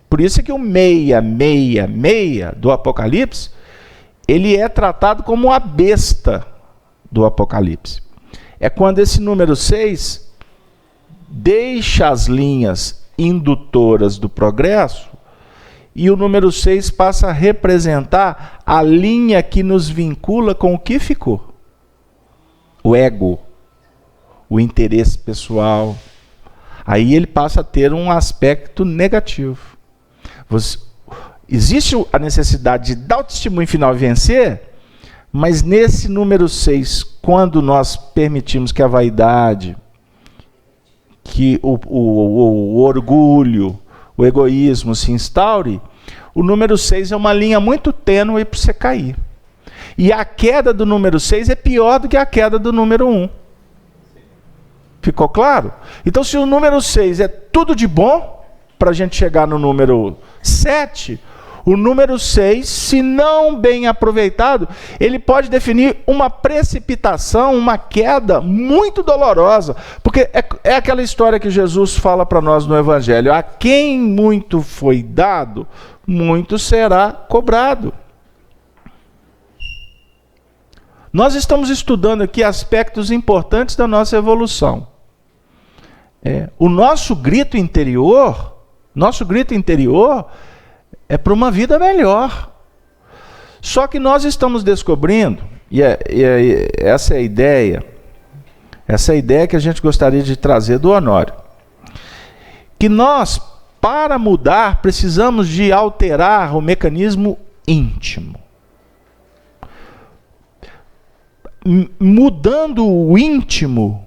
Por isso é que o 666 do Apocalipse, ele é tratado como a besta do Apocalipse. É quando esse número 6 deixa as linhas indutoras do progresso e o número 6 passa a representar a linha que nos vincula com o que ficou. O ego, o interesse pessoal. Aí ele passa a ter um aspecto negativo. Existe a necessidade de dar o testemunho final e vencer, mas nesse número 6, quando nós permitimos que a vaidade, que o orgulho, o egoísmo se instaure, o número 6 é uma linha muito tênue para você cair. E a queda do número 6 é pior do que a queda do número 1. Ficou claro? Então, se o número 6 é tudo de bom, para a gente chegar no número 7, o número 6, se não bem aproveitado, ele pode definir uma precipitação, uma queda muito dolorosa. Porque é aquela história que Jesus fala para nós no Evangelho: a quem muito foi dado, muito será cobrado. Nós estamos estudando aqui aspectos importantes da nossa evolução. O nosso grito interior é para uma vida melhor. Só que nós estamos descobrindo, essa é a ideia que a gente gostaria de trazer do Honório, que nós, para mudar, precisamos de alterar o mecanismo íntimo. Mudando o íntimo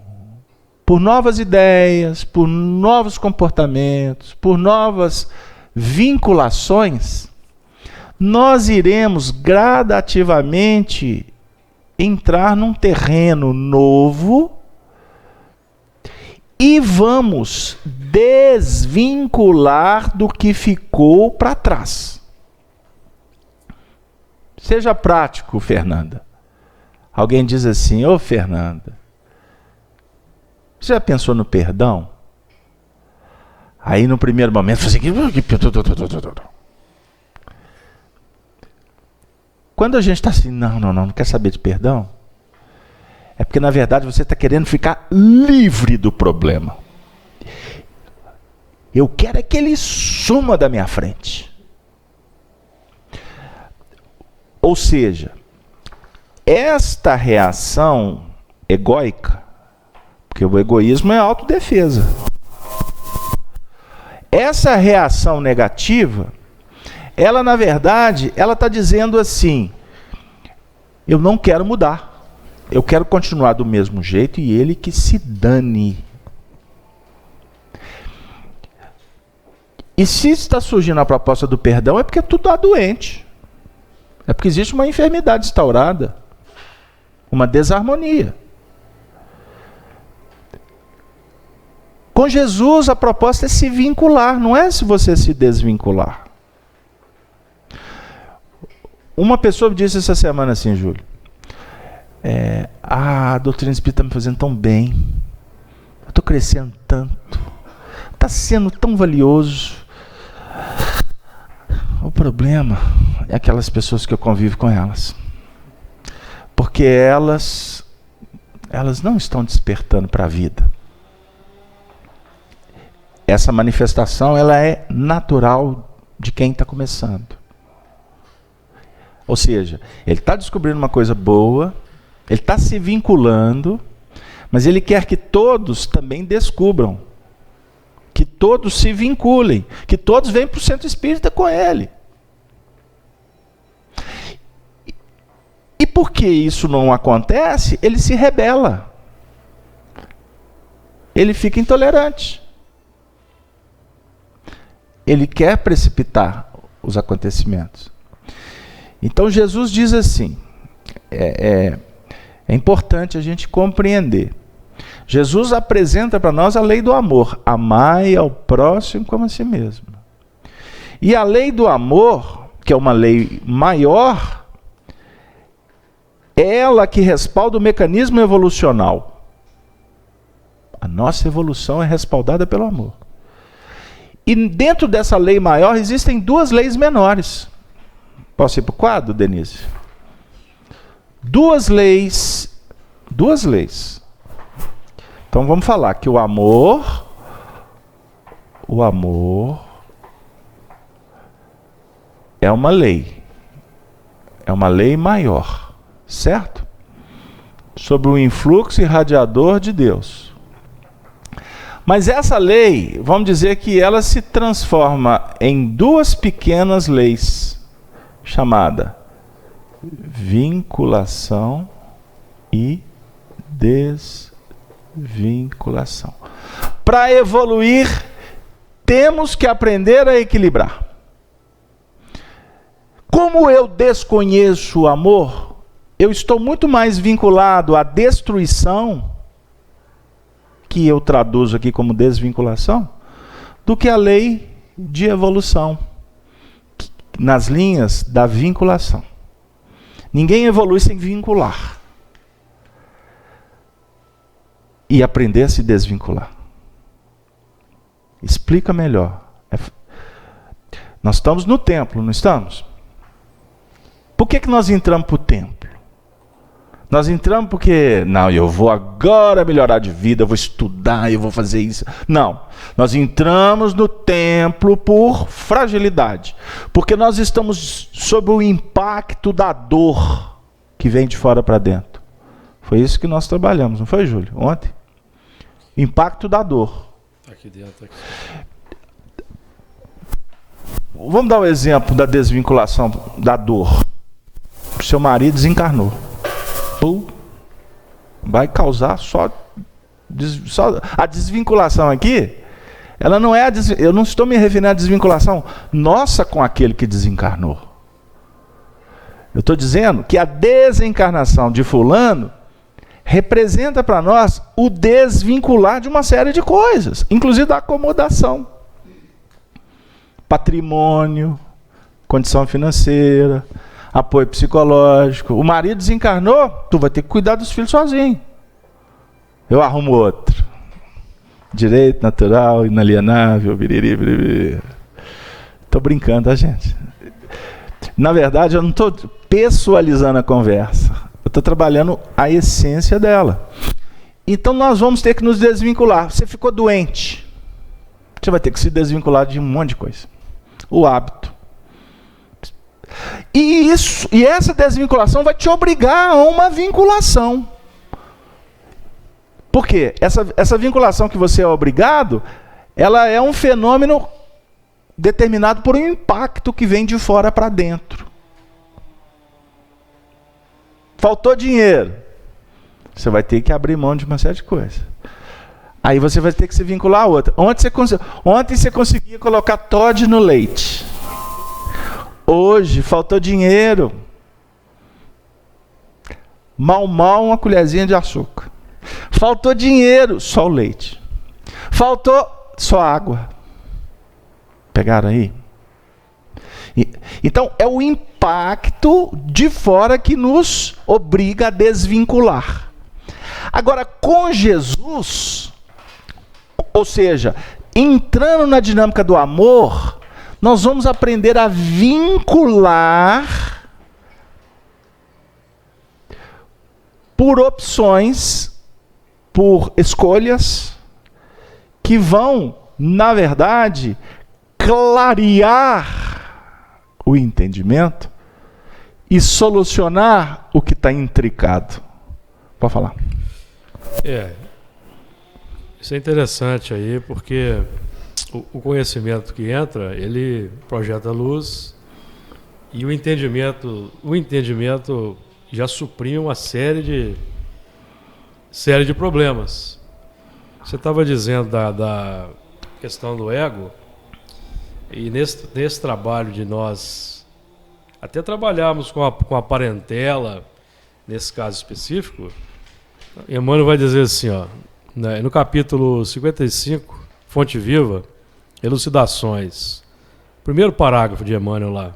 por novas ideias, por novos comportamentos, por novas vinculações, nós iremos gradativamente entrar num terreno novo e vamos desvincular do que ficou para trás. Seja prático, Fernanda. Alguém diz assim: ô Fernanda, você já pensou no perdão? Aí no primeiro momento, assim, quando a gente está assim, não quer saber de perdão, é porque na verdade você está querendo ficar livre do problema. Eu quero é que ele suma da minha frente. Ou seja, esta reação egóica, porque o egoísmo é autodefesa, essa reação negativa, ela na verdade, ela está dizendo assim: eu não quero mudar, eu quero continuar do mesmo jeito e ele que se dane. E se está surgindo a proposta do perdão, é porque tudo está doente. É porque existe uma enfermidade instaurada, uma desarmonia. Com Jesus, a proposta é se vincular, não é se você se desvincular. Uma pessoa me disse essa semana assim, Júlio, a doutrina espírita está me fazendo tão bem, eu estou crescendo tanto, está sendo tão valioso. O problema é aquelas pessoas que eu convivo com elas, porque elas não estão despertando para a vida. Essa manifestação, ela é natural de quem está começando. Ou seja, ele está descobrindo uma coisa boa, ele está se vinculando, mas ele quer que todos também descubram, que todos se vinculem, que todos venham para o centro espírita com ele. E porque isso não acontece, ele se rebela. Ele fica intolerante. Ele quer precipitar os acontecimentos. Então Jesus diz assim, é importante a gente compreender. Jesus apresenta para nós a lei do amor. Amai ao próximo como a si mesmo. E a lei do amor, que é uma lei maior, é ela que respalda o mecanismo evolucional. A nossa evolução é respaldada pelo amor. E dentro dessa lei maior existem duas leis menores. Posso ir para o quadro, Denise? Duas leis. Então vamos falar que o amor é uma lei. É uma lei maior, certo? Sobre o influxo irradiador de Deus. Mas essa lei, vamos dizer que ela se transforma em duas pequenas leis, chamada vinculação e desvinculação. Para evoluir, temos que aprender a equilibrar. Como eu desconheço o amor, eu estou muito mais vinculado à destruição, que eu traduzo aqui como desvinculação, do que a lei de evolução, nas linhas da vinculação. Ninguém evolui sem vincular. E aprender a se desvincular. Explica melhor. Nós estamos no templo, não estamos? Por que nós entramos para o templo? Nós entramos porque, não, eu vou agora melhorar de vida, eu vou estudar, eu vou fazer isso. Não, nós entramos no templo por fragilidade. Porque nós estamos sob o impacto da dor que vem de fora para dentro. Foi isso que nós trabalhamos, não foi, Júlio? Ontem? Impacto da dor.
Aqui dentro. Aqui.
Vamos dar o exemplo da desvinculação da dor. O seu marido desencarnou. Vai causar só a desvinculação aqui. Ela não é eu não estou me referindo à desvinculação nossa com aquele que desencarnou. Eu estou dizendo que a desencarnação de fulano representa para nós o desvincular de uma série de coisas, inclusive da acomodação. Patrimônio, condição financeira, apoio psicológico. O marido desencarnou, tu vai ter que cuidar dos filhos sozinho. Eu arrumo outro. Direito natural, inalienável, biriri, biriri. Tô brincando, tá, gente? Na verdade, eu não estou pessoalizando a conversa. Eu estou trabalhando a essência dela. Então, nós vamos ter que nos desvincular. Você ficou doente. Você vai ter que se desvincular de um monte de coisa. O hábito. E essa desvinculação vai te obrigar a uma vinculação. Por quê? Essa vinculação que você é obrigado, ela é um fenômeno determinado por um impacto que vem de fora para dentro. Faltou dinheiro. Você vai ter que abrir mão de uma série de coisas. Aí você vai ter que se vincular a outra. Ontem você conseguia colocar Toddy no leite. Hoje faltou dinheiro. Mal uma colherzinha de açúcar. Faltou dinheiro, só o leite. Faltou só água. Pegaram aí? Então é o impacto de fora que nos obriga a desvincular. Agora, com Jesus, ou seja, entrando na dinâmica do amor, nós vamos aprender a vincular por opções, por escolhas, que vão, na verdade, clarear o entendimento e solucionar o que está intricado. Pode falar.
Isso é interessante aí, porque o conhecimento que entra, ele projeta luz, e o entendimento já suprime uma série de problemas. Você estava dizendo da questão do ego, e nesse trabalho de nós até trabalharmos com a parentela, nesse caso específico, Emmanuel vai dizer assim, ó, no capítulo 55, Fonte Viva, Elucidações, primeiro parágrafo de Emmanuel lá: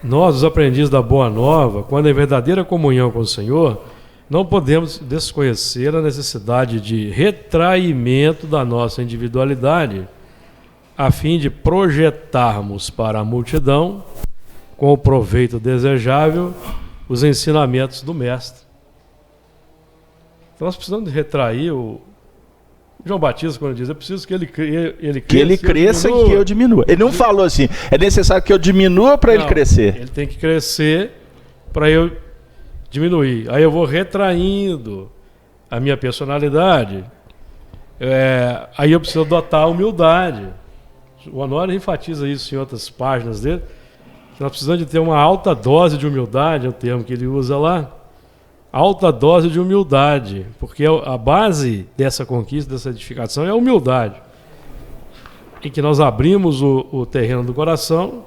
nós, os aprendizes da Boa Nova, quando em verdadeira comunhão com o Senhor, não podemos desconhecer a necessidade de retraimento da nossa individualidade, a fim de projetarmos para a multidão, com o proveito desejável, os ensinamentos do Mestre. Então nós precisamos de retrair o João Batista, quando diz, é preciso que ele cresça
e que eu diminua. Ele não falou assim, é necessário que eu diminua para ele crescer.
Ele tem que crescer para eu diminuir. Aí eu vou retraindo a minha personalidade. Aí eu preciso adotar a humildade. O Honório enfatiza isso em outras páginas dele, que nós precisamos de ter uma alta dose de humildade, é o termo que ele usa lá. Alta dose de humildade, porque a base dessa conquista, dessa edificação é a humildade, em que nós abrimos o terreno do coração,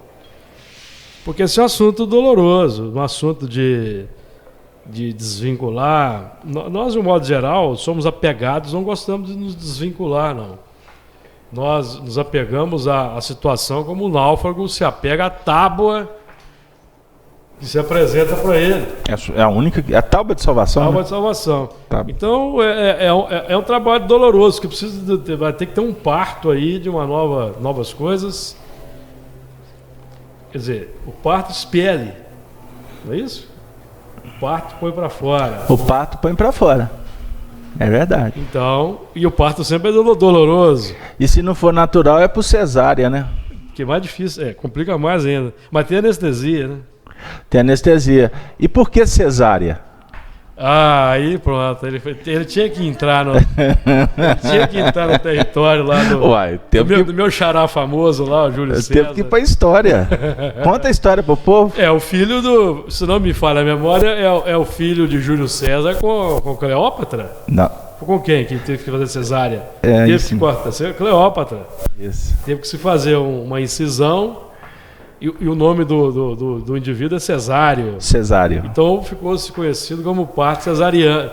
porque esse é um assunto doloroso, um assunto de desvincular. Nós, de um modo geral, somos apegados, não gostamos de nos desvincular, não. Nós nos apegamos à situação como o náufrago se apega à tábua que se apresenta para ele.
É a única, é a tábua de salvação.
Tábua, né? De salvação. Então é um trabalho doloroso, que vai ter que ter um parto aí de novas coisas. Quer dizer, o parto expele, não é isso? O parto põe para fora.
O parto põe para fora. É verdade.
Então, e o parto sempre é doloroso.
E se não for natural, é por cesárea, né?
Que é mais difícil, complica mais ainda. Mas tem anestesia, né?
Tem anestesia. E por que cesárea?
Aí pronto, ele tinha que entrar no território lá do meu xará famoso lá, o Júlio César.
Teve que ir pra história. Conta a história pro povo.
O filho se não me falha a memória, é o filho de Júlio César com Cleópatra?
Não.
Com quem que teve que fazer cesárea? Teve que cortar, Cleópatra.
Isso.
Teve que se fazer uma incisão E o nome do indivíduo é cesárea.
Cesárea.
Então ficou-se conhecido como parto cesariano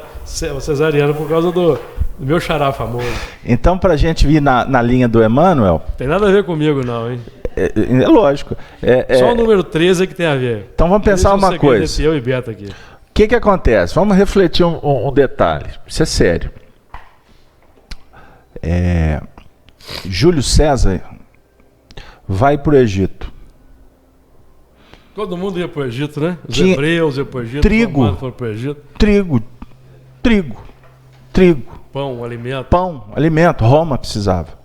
por causa do meu xará famoso.
Então, para a gente vir na linha do Emmanuel...
Tem nada a ver comigo, não, hein?
É lógico.
Só o número 13 é que tem a ver.
Então vamos pensar uma coisa.
Entre eu e Beto aqui.
O que acontece? Vamos refletir um detalhe. Isso é sério. Júlio César vai para o Egito.
Todo mundo ia para o Egito, né? Os hebreus iam para o Egito.
Trigo.
Os romanos foram para o Egito.
Trigo.
Pão, alimento.
Pão, alimento. Roma precisava.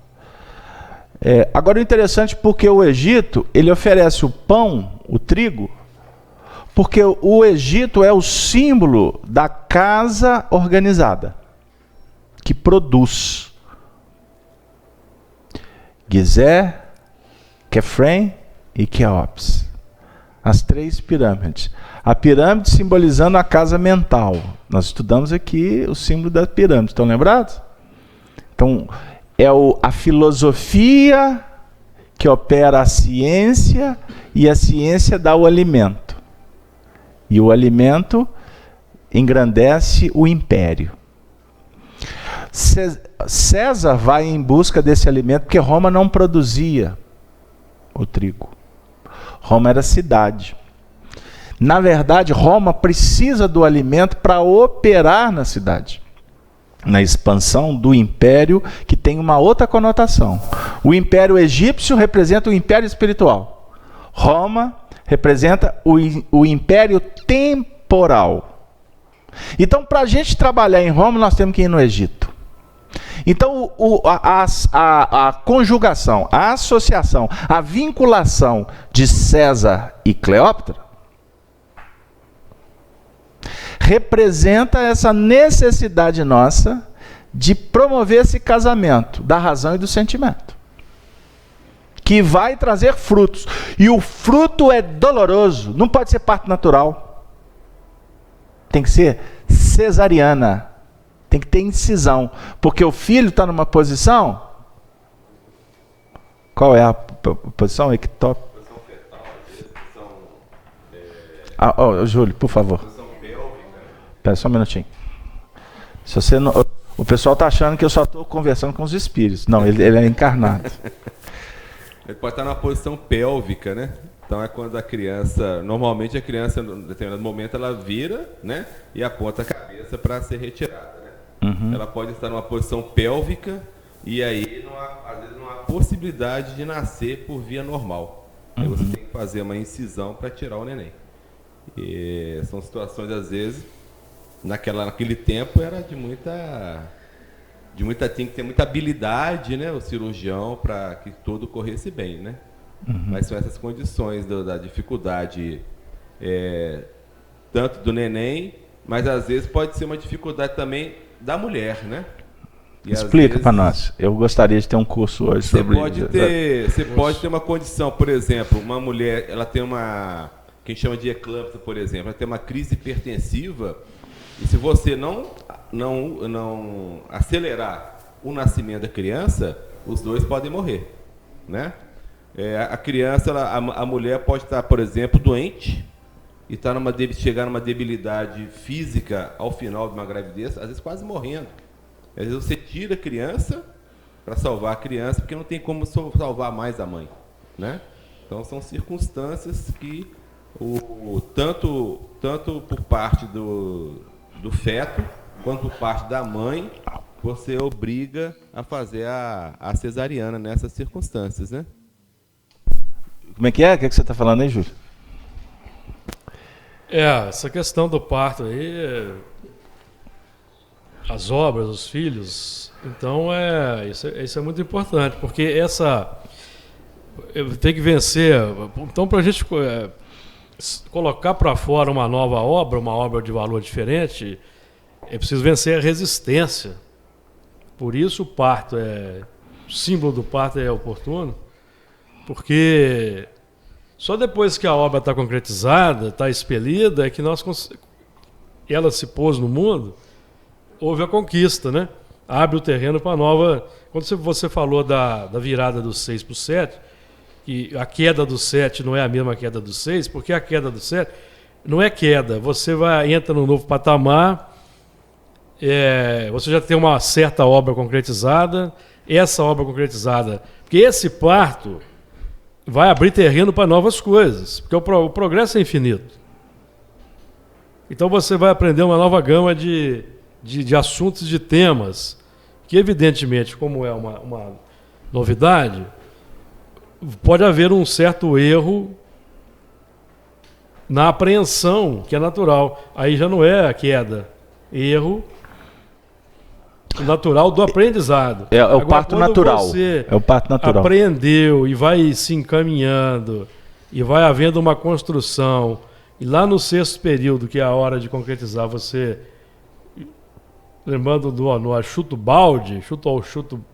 Agora o interessante é porque o Egito, ele oferece o pão, o trigo, porque o Egito é o símbolo da casa organizada, que produz. Gizé, Kefrem e Queops. As 3 pirâmides. A pirâmide simbolizando a casa mental. Nós estudamos aqui o símbolo da pirâmide, estão lembrados? Então, a filosofia que opera a ciência, e a ciência dá o alimento. E o alimento engrandece o império. César vai em busca desse alimento porque Roma não produzia o trigo. Roma era cidade. Na verdade, Roma precisa do alimento para operar na cidade. Na expansão do império, que tem uma outra conotação. O império egípcio representa o império espiritual. Roma representa o império temporal. Então, para a gente trabalhar em Roma, nós temos que ir no Egito. Então, a conjugação, a associação, a vinculação de César e Cleópatra representa essa necessidade nossa de promover esse casamento da razão e do sentimento, que vai trazer frutos. E o fruto é doloroso, não pode ser parto natural. Tem que ser cesariana. Tem que ter incisão, porque o filho está numa posição. Qual é a posição? Ectópica. Posição fetal, Júlio, por favor. Posição pélvica. Espera só um minutinho. Se você não, o pessoal está achando que eu só estou conversando com os espíritos. Não, ele é encarnado.
Ele pode estar numa posição pélvica, né? Então é quando normalmente a criança, em determinado momento, ela vira, né? E aponta a cabeça para ser retirada. Uhum. Ela pode estar numa posição pélvica e aí às vezes não há possibilidade de nascer por via normal. Aí você tem que fazer uma incisão para tirar o neném. E são situações, às vezes, naquele tempo era tinha que ter muita habilidade, né, o cirurgião, para que tudo corresse bem, né? Uhum. Mas são essas condições da dificuldade, tanto do neném, mas às vezes pode ser uma dificuldade também da mulher, né? E
explica para nós. Eu gostaria de ter um curso hoje sobre isso.
Você pode ter uma condição, por exemplo, uma mulher, ela tem quem chama de eclâmpsia, por exemplo, ela tem uma crise hipertensiva, e se você não acelerar o nascimento da criança, os dois podem morrer, né? A criança, a mulher pode estar, por exemplo, doente e chegar numa debilidade física ao final de uma gravidez, às vezes quase morrendo. Às vezes você tira a criança para salvar a criança, porque não tem como salvar mais a mãe, né? Então são circunstâncias que tanto por parte do feto quanto por parte da mãe, você obriga a fazer a cesariana nessas circunstâncias, né?
Como é que é? O que você está falando aí, Júlio?
Essa questão do parto aí, as obras, os filhos, então isso é muito importante, porque tem que vencer. Então, para a gente colocar para fora uma nova obra, uma obra de valor diferente, é preciso vencer a resistência. Por isso o símbolo do parto é oportuno, porque só depois que a obra está concretizada, está expelida, é que ela se pôs no mundo, houve a conquista, né? Abre o terreno para a nova... Quando você falou da virada do 6 para o 7, que a queda do 7 não é a mesma queda do 6, porque a queda do 7 não é queda. Você entra num novo patamar, você já tem uma certa obra concretizada, essa obra concretizada, porque esse parto vai abrir terreno para novas coisas, porque o progresso é infinito. Então você vai aprender uma nova gama de assuntos, de temas, que evidentemente, como é uma novidade, pode haver um certo erro na apreensão, que é natural. Aí já não é a queda, erro natural do aprendizado.
É o parto natural. É o parto natural.
Aprendeu e vai se encaminhando e vai havendo uma construção, e lá no 6º período, que é a hora de concretizar, você, lembrando no chuto balde, chuto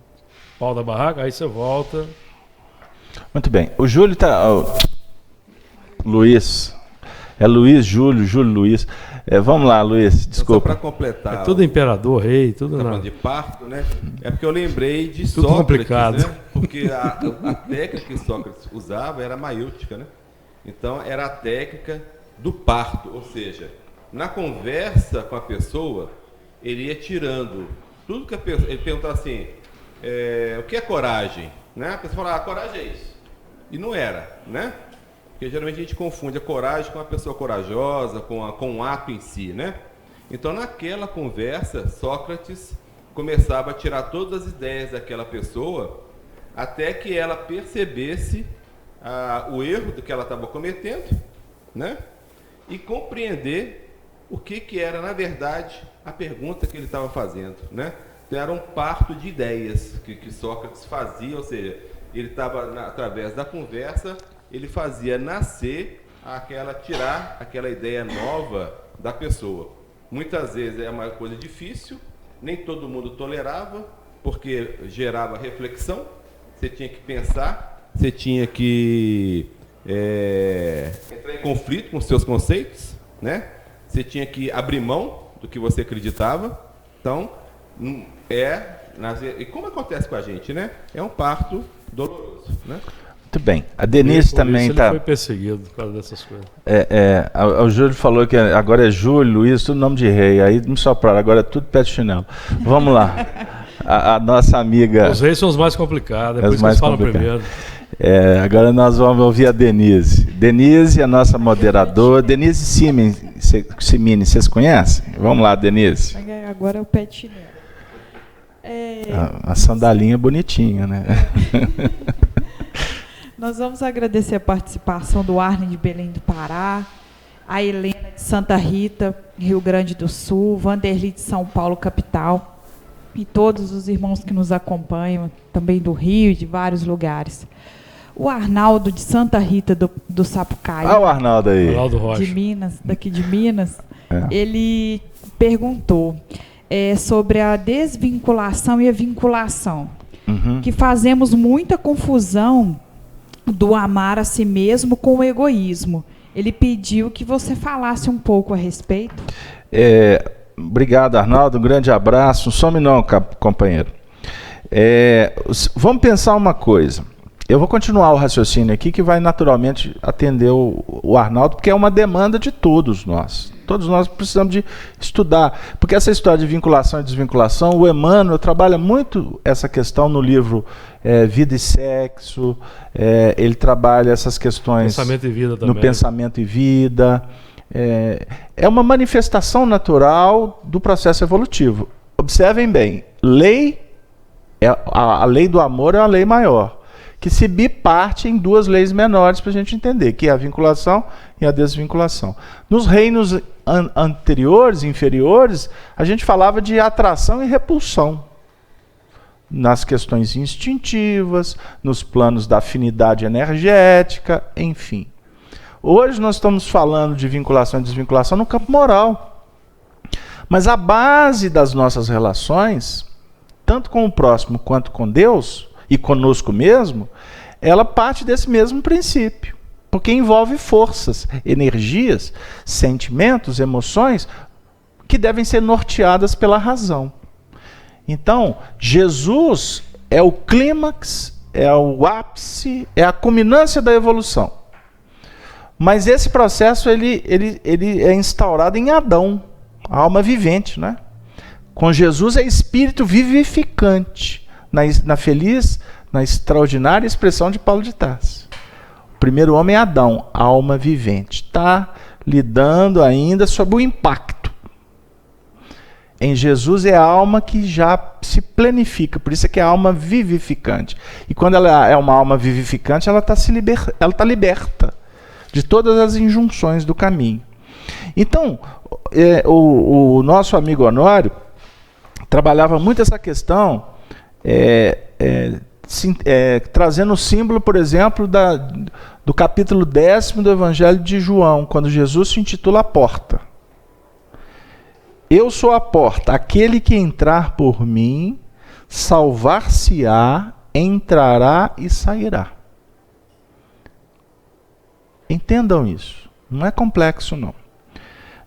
pau da barraca, aí você volta.
Muito bem. O Júlio está... Luiz. É Luiz, Júlio, Luiz. Vamos lá, Luiz, desculpa.
Só para completar.
É tudo imperador, rei, tudo
falando de parto, né? É porque eu lembrei de
tudo
Sócrates,
complicado.
Né? Porque a técnica que Sócrates usava era maiútica, né? Então era a técnica do parto, ou seja, na conversa com a pessoa, ele ia tirando tudo que a pessoa... Ele perguntava assim, o que é coragem? Né? A pessoa falava, coragem é isso. E não era, né? Porque geralmente a gente confunde a coragem com a pessoa corajosa, com um ato em si, né? Então, naquela conversa, Sócrates começava a tirar todas as ideias daquela pessoa, até que ela percebesse o erro do que ela estava cometendo, né? E compreender o que era, na verdade, a pergunta que ele estava fazendo, né? Então, era um parto de ideias que Sócrates fazia, ou seja, ele estava, através da conversa, ele fazia nascer tirar aquela ideia nova da pessoa. Muitas vezes é uma coisa difícil, nem todo mundo tolerava, porque gerava reflexão, você tinha que pensar, você tinha que entrar em conflito com os seus conceitos, né? Você tinha que abrir mão do que você acreditava. Então, e como acontece com a gente, né? É um parto doloroso, né?
Muito bem. A Denise também está...
Ele foi perseguido por causa dessas coisas.
O Júlio falou que agora é Júlio, Luiz, tudo nome de rei. Aí me sopraram, agora é tudo pé de chinelo. Vamos lá. A nossa amiga...
Os reis são os mais complicados, é por isso que eles falam primeiro.
Agora nós vamos ouvir a Denise. Denise, a nossa moderadora. Denise Simini, vocês conhecem? Vamos lá, Denise.
Agora é o pé de chinelo.
A sandalinha bonitinha, né?
Nós vamos agradecer a participação do Arlen de Belém do Pará, a Helena de Santa Rita, Rio Grande do Sul, Vanderly de São Paulo, capital, e todos os irmãos que nos acompanham, também do Rio e de vários lugares. O Arnaldo de Santa Rita do Sapucaí.
O Arnaldo aí.
Arnaldo Rocha.
De Minas, daqui de Minas. Ele perguntou sobre a desvinculação e a vinculação. Que fazemos muita confusão do amar a si mesmo com o egoísmo. Ele pediu que você falasse um pouco a respeito.
Obrigado, Arnaldo. Um grande abraço. Não some não, companheiro. Vamos pensar uma coisa. Eu vou continuar o raciocínio aqui, que vai naturalmente atender o Arnaldo, porque é uma demanda de todos nós. Todos nós precisamos de estudar, porque essa história de vinculação e desvinculação, o Emmanuel trabalha muito essa questão no livro Vida e Sexo, ele trabalha essas questões
Pensamento e Vida também.
No Pensamento e Vida. É uma manifestação natural do processo evolutivo. Observem bem, a lei do amor é uma lei maior, que se biparte em duas leis menores para a gente entender, que é a vinculação e a desvinculação. Nos reinos anteriores, inferiores, a gente falava de atração e repulsão. Nas questões instintivas, nos planos da afinidade energética, enfim. Hoje nós estamos falando de vinculação e desvinculação no campo moral. Mas a base das nossas relações, tanto com o próximo quanto com Deus, e conosco mesmo, ela parte desse mesmo princípio, porque envolve forças, energias, sentimentos, emoções que devem ser norteadas pela razão. Então, Jesus é o clímax é o ápice, é a culminância da evolução. Mas esse processo ele é instaurado em Adão, a alma vivente, né? Com Jesus é espírito vivificante, na feliz, na extraordinária expressão de Paulo de Tarso. O primeiro homem é Adão, alma vivente. Está lidando ainda sob o impacto. Em Jesus é a alma que já se planifica, por isso é que é a alma vivificante. E quando ela é uma alma vivificante, ela está liberta de todas as injunções do caminho. Então, o nosso amigo Honório trabalhava muito essa questão, trazendo o símbolo, por exemplo, do capítulo 10º do Evangelho de João, quando Jesus se intitula a porta. Eu sou a porta, aquele que entrar por mim, salvar-se-á, entrará e sairá. Entendam isso, não é complexo não.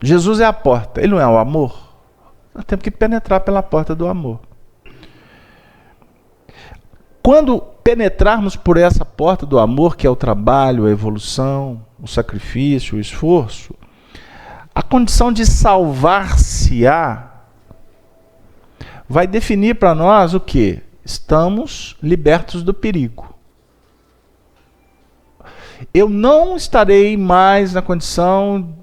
Jesus é a porta, ele não é o amor? Nós temos que penetrar pela porta do amor. Quando penetrarmos por essa porta do amor, que é o trabalho, a evolução, o sacrifício, o esforço, a condição de salvar-se-á vai definir para nós o quê? Estamos libertos do perigo. Eu não estarei mais na condição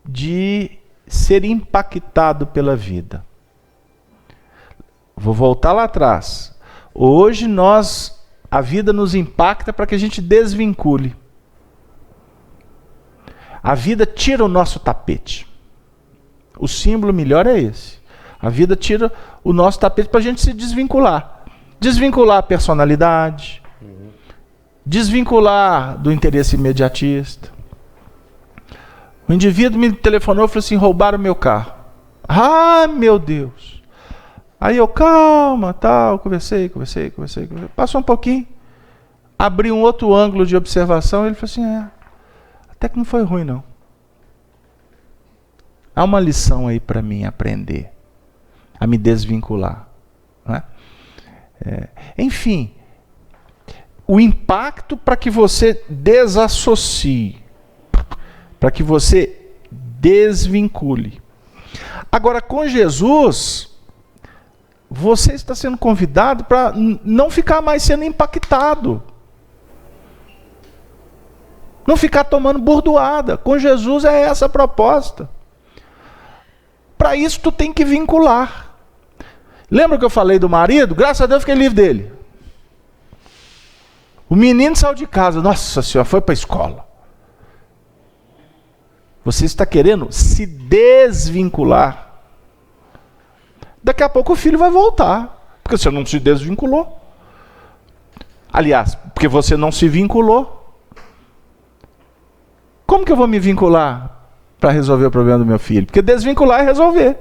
de ser impactado pela vida. Vou voltar lá atrás. Hoje a vida nos impacta para que a gente desvincule. A vida tira o nosso tapete. O símbolo melhor é esse. A vida tira o nosso tapete para a gente se desvincular. Desvincular a personalidade. Desvincular do interesse imediatista. O indivíduo me telefonou e falou assim, roubaram meu carro. Ah, meu Deus. Aí eu, calma, tal, conversei. Passou um pouquinho, abri um outro ângulo de observação e ele falou assim, até que não foi ruim não. Há uma lição aí para mim aprender, a me desvincular. Né? Enfim, o impacto para que você desassocie, para que você desvincule. Agora, com Jesus, você está sendo convidado para não ficar mais sendo impactado. Não ficar tomando bordoada. Com Jesus é essa a proposta. Para isso tu tem que vincular. Lembra que eu falei do marido? Graças a Deus fiquei livre dele. O menino saiu de casa. Nossa Senhora, foi para a escola. Você está querendo se desvincular. Daqui a pouco o filho vai voltar. Porque você não se desvinculou. Aliás, porque você não se vinculou. Como que eu vou me vincular para resolver o problema do meu filho? Porque desvincular é resolver.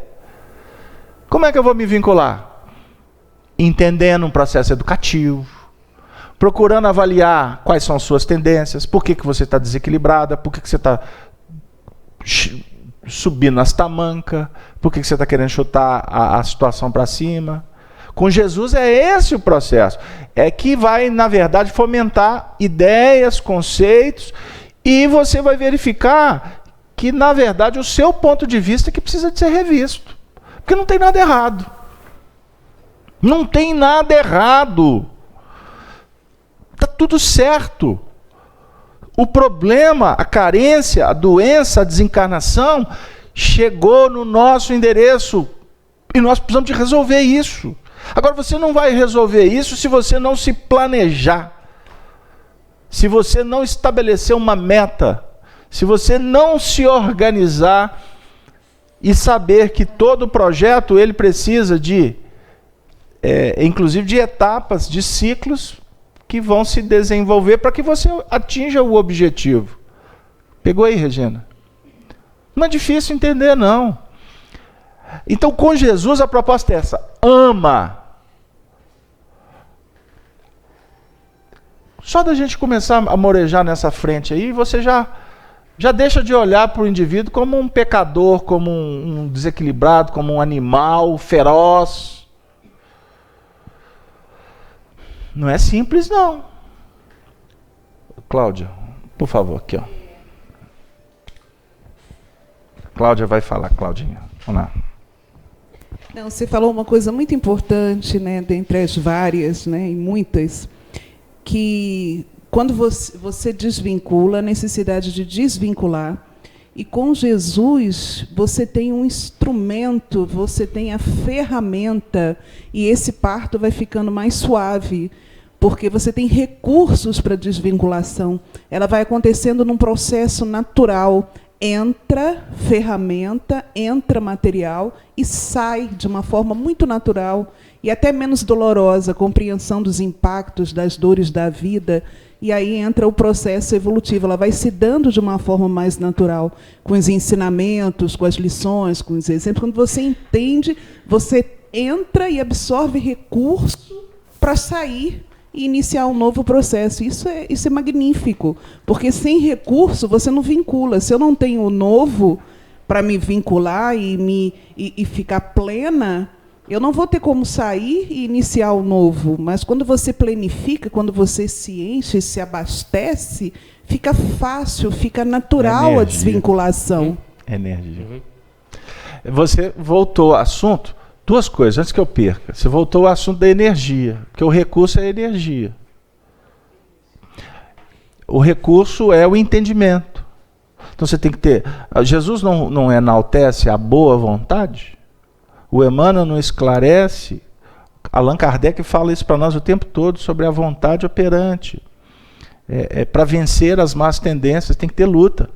Como é que eu vou me vincular? Entendendo um processo educativo, procurando avaliar quais são as suas tendências, por que você está desequilibrada, por que você está subindo as tamancas, por que você está querendo chutar a situação para cima. Com Jesus é esse o processo. É que vai, na verdade, fomentar ideias, conceitos, e você vai verificar que, na verdade, o seu ponto de vista é que precisa de ser revisto. Porque não tem nada errado. Não tem nada errado. Está tudo certo. O problema, a carência, a doença, a desencarnação, chegou no nosso endereço. E nós precisamos de resolver isso. Agora, você não vai resolver isso se você não se planejar. Se você não estabelecer uma meta, se você não se organizar e saber que todo projeto ele precisa de, inclusive de etapas, de ciclos que vão se desenvolver para que você atinja o objetivo. Pegou aí, Regina? Não é difícil entender, não. Então, com Jesus, a proposta é essa: ama. Só da gente começar a morejar nessa frente aí, você já deixa de olhar para o indivíduo como um pecador, como um desequilibrado, como um animal feroz. Não é simples, não. Cláudia, por favor, aqui, ó. Cláudia vai falar, Claudinha. Vamos lá.
Não, você falou uma coisa muito importante, né, dentre as várias, né, e muitas, que quando você desvincula, a necessidade de desvincular, e com Jesus você tem um instrumento, você tem a ferramenta, e esse parto vai ficando mais suave, porque você tem recursos para desvinculação. Ela vai acontecendo num processo natural. Entra ferramenta, entra material e sai de uma forma muito natural e até menos dolorosa, a compreensão dos impactos, das dores da vida. E aí entra o processo evolutivo. Ela vai se dando de uma forma mais natural, com os ensinamentos, com as lições, com os exemplos. Quando você entende, você entra e absorve recurso para sair e iniciar um novo processo. Isso é magnífico, porque sem recurso você não vincula. Se eu não tenho o novo para me vincular e ficar plena, eu não vou ter como sair e iniciar o novo. Mas quando você planifica, quando você se enche, se abastece, fica fácil, fica natural a desvinculação.
Energia. Você voltou ao assunto. Duas coisas, antes que eu perca. Você voltou ao assunto da energia, porque o recurso é a energia. O recurso é o entendimento. Então você tem que ter... Jesus não enaltece a boa vontade? O Emmanuel não esclarece? Allan Kardec fala isso para nós o tempo todo, sobre a vontade operante. Para vencer as más tendências tem que ter luta.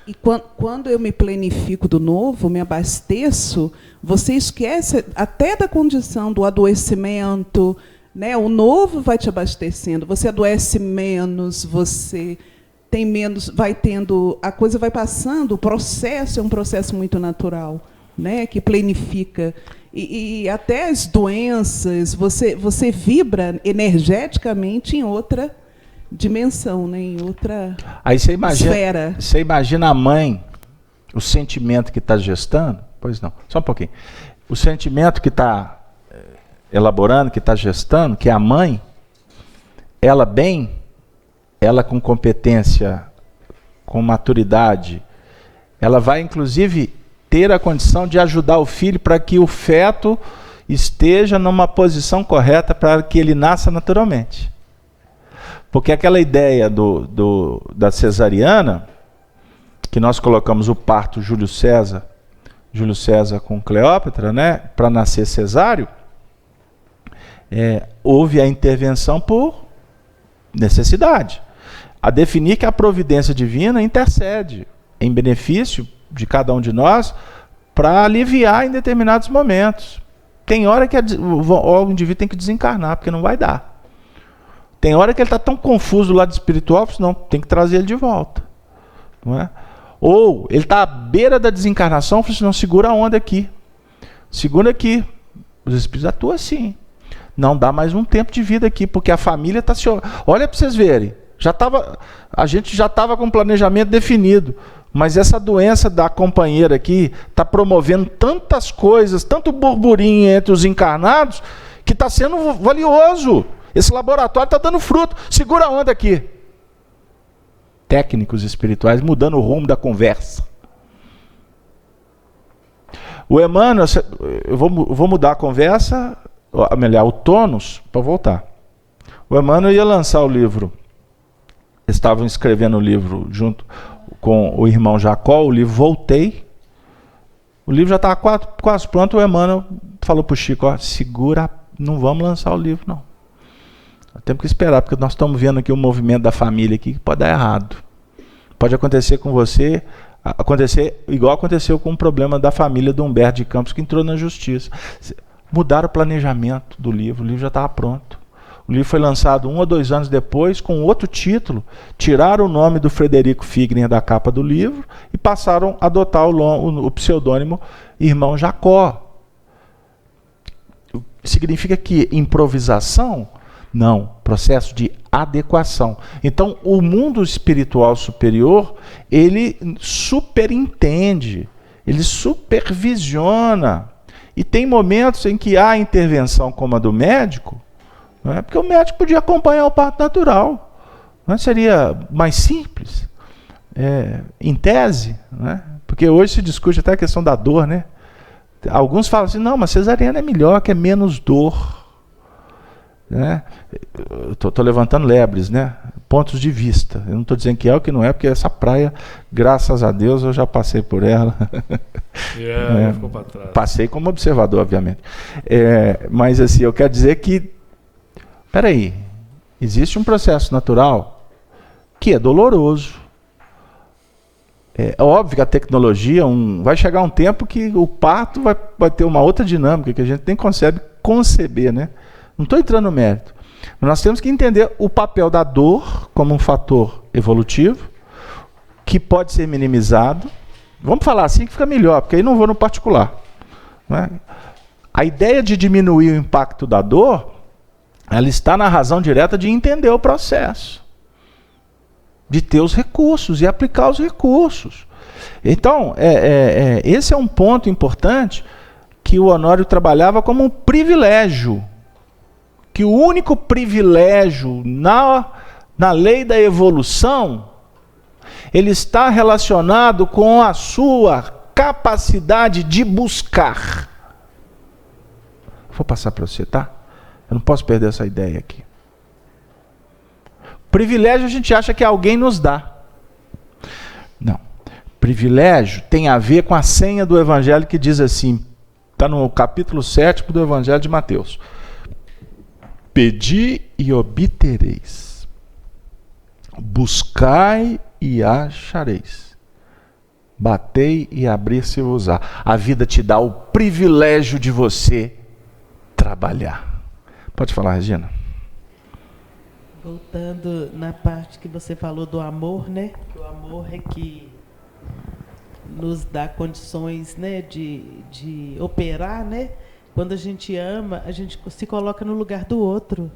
E quando eu me planifico do novo, me abasteço, você esquece até da condição do adoecimento, né? O novo vai te abastecendo, você adoece menos, você tem menos, vai tendo, a coisa vai passando, o processo é um processo muito natural, né? Que planifica. E até as doenças, você vibra energeticamente em outra dimensão, né? Em outra esfera.
Você imagina a mãe, o sentimento que está gestando? Pois não, só um pouquinho. O sentimento que está elaborando, que está gestando, que é a mãe, ela com competência, com maturidade, ela vai inclusive ter a condição de ajudar o filho para que o feto esteja numa posição correta para que ele nasça naturalmente. Porque aquela ideia da cesariana, que nós colocamos o parto Júlio César com Cleópatra, né, para nascer cesáreo, houve a intervenção por necessidade. A definir que a providência divina intercede em benefício de cada um de nós para aliviar em determinados momentos. Tem hora que o indivíduo tem que desencarnar, porque não vai dar. Tem hora que ele está tão confuso do lado espiritual, não, tem que trazer ele de volta. Não é? Ou ele está à beira da desencarnação, não, segura a onda aqui. Segura aqui. Os espíritos atuam assim. Não, dá mais um tempo de vida aqui, porque a família está se... Olha para vocês verem. A gente já estava com o planejamento definido, mas essa doença da companheira aqui está promovendo tantas coisas, tanto burburinho entre os encarnados, que está sendo valioso. Esse laboratório está dando fruto. Segura a onda aqui. Técnicos espirituais mudando o rumo da conversa. O Emmanuel, eu vou mudar a conversa, melhor, o tônus, para voltar. O Emmanuel ia lançar o livro. Estavam escrevendo o livro junto com o irmão Jacó, o livro Voltei. O livro já estava quase pronto. O Emmanuel falou para o Chico, segura, não vamos lançar o livro, não. Temos que esperar, porque nós estamos vendo aqui o movimento da família aqui, que pode dar errado. Pode acontecer com você, acontecer igual aconteceu com o problema da família do Humberto de Campos, que entrou na justiça. Mudaram o planejamento do livro, o livro já estava pronto. O livro foi lançado 1 ou 2 anos depois, com outro título. Tiraram o nome do Frederico Figner da capa do livro e passaram a adotar o pseudônimo Irmão Jacó. Significa que improvisação? Não, processo de adequação. Então, o mundo espiritual superior, ele superintende, ele supervisiona. E tem momentos em que há intervenção como a do médico, Não é? Porque o médico podia acompanhar o parto natural. Não é? Seria mais simples, em tese, né? Porque hoje se discute até a questão da dor, né? Alguns falam assim, não, mas cesariana é melhor, que é menos dor. Né? Estou levantando lebres, né? Pontos de vista. Eu não estou dizendo que é ou que não é, porque essa praia, graças a Deus, eu já passei por ela.
Ficou para trás.
Passei como observador, obviamente. Mas assim, eu quero dizer que, peraí, existe um processo natural que é doloroso. É óbvio que a tecnologia, vai chegar um tempo que o parto vai ter uma outra dinâmica que a gente nem consegue conceber, né? Não estou entrando no mérito. Mas nós temos que entender o papel da dor como um fator evolutivo, que pode ser minimizado. Vamos falar assim que fica melhor, porque aí não vou no particular. Não é? A ideia de diminuir o impacto da dor, ela está na razão direta de entender o processo. De ter os recursos e aplicar os recursos. Então, esse é um ponto importante que o Honório trabalhava como um privilégio. Que o único privilégio na lei da evolução, ele está relacionado com a sua capacidade de buscar. Vou passar para você, tá? Eu não posso perder essa ideia aqui. Privilégio a gente acha que alguém nos dá. Não. Privilégio tem a ver com a senha do Evangelho que diz assim, está no capítulo 7 do Evangelho de Mateus. Pedi e obtereis. Buscai e achareis. Batei e abrir-se-vos-á. A vida te dá o privilégio de você trabalhar. Pode falar, Regina.
Voltando na parte que você falou do amor, né? Que o amor é que nos dá condições, né, de operar, né? Quando a gente ama, a gente se coloca no lugar do outro.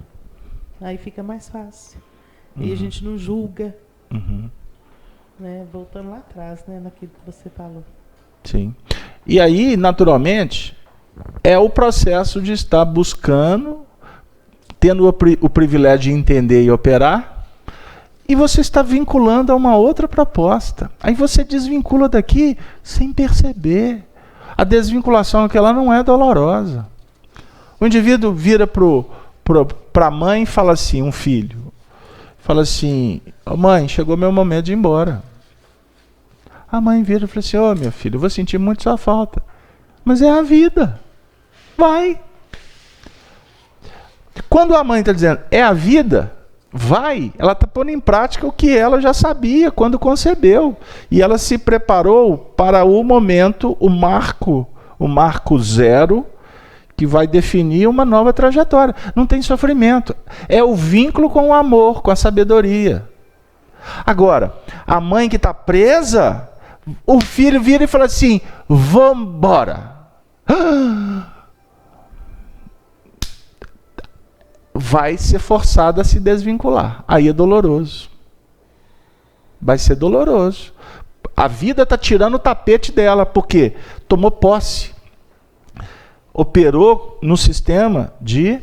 Aí fica mais fácil. E a gente não julga. Né? Voltando lá atrás, né, naquilo que você falou.
Sim. E aí, naturalmente, é o processo de estar buscando, tendo o privilégio de entender e operar, e você está vinculando a uma outra proposta. Aí você desvincula daqui sem perceber. A desvinculação aquela não é dolorosa. O indivíduo vira para a mãe e fala assim, um filho, fala assim, oh, mãe, chegou meu momento de ir embora. A mãe vira e fala assim, oh, meu filho, eu vou sentir muito sua falta. Mas é a vida. Vai. Quando a mãe está dizendo, é a vida, vai, ela está pondo em prática o que ela já sabia quando concebeu. E ela se preparou para o momento, o marco zero, que vai definir uma nova trajetória. Não tem sofrimento. É o vínculo com o amor, com a sabedoria. Agora, a mãe que está presa, o filho vira e fala assim, vambora. Vai ser forçado a se desvincular. Aí é doloroso. Vai ser doloroso. A vida está tirando o tapete dela, porque tomou posse. Operou no sistema de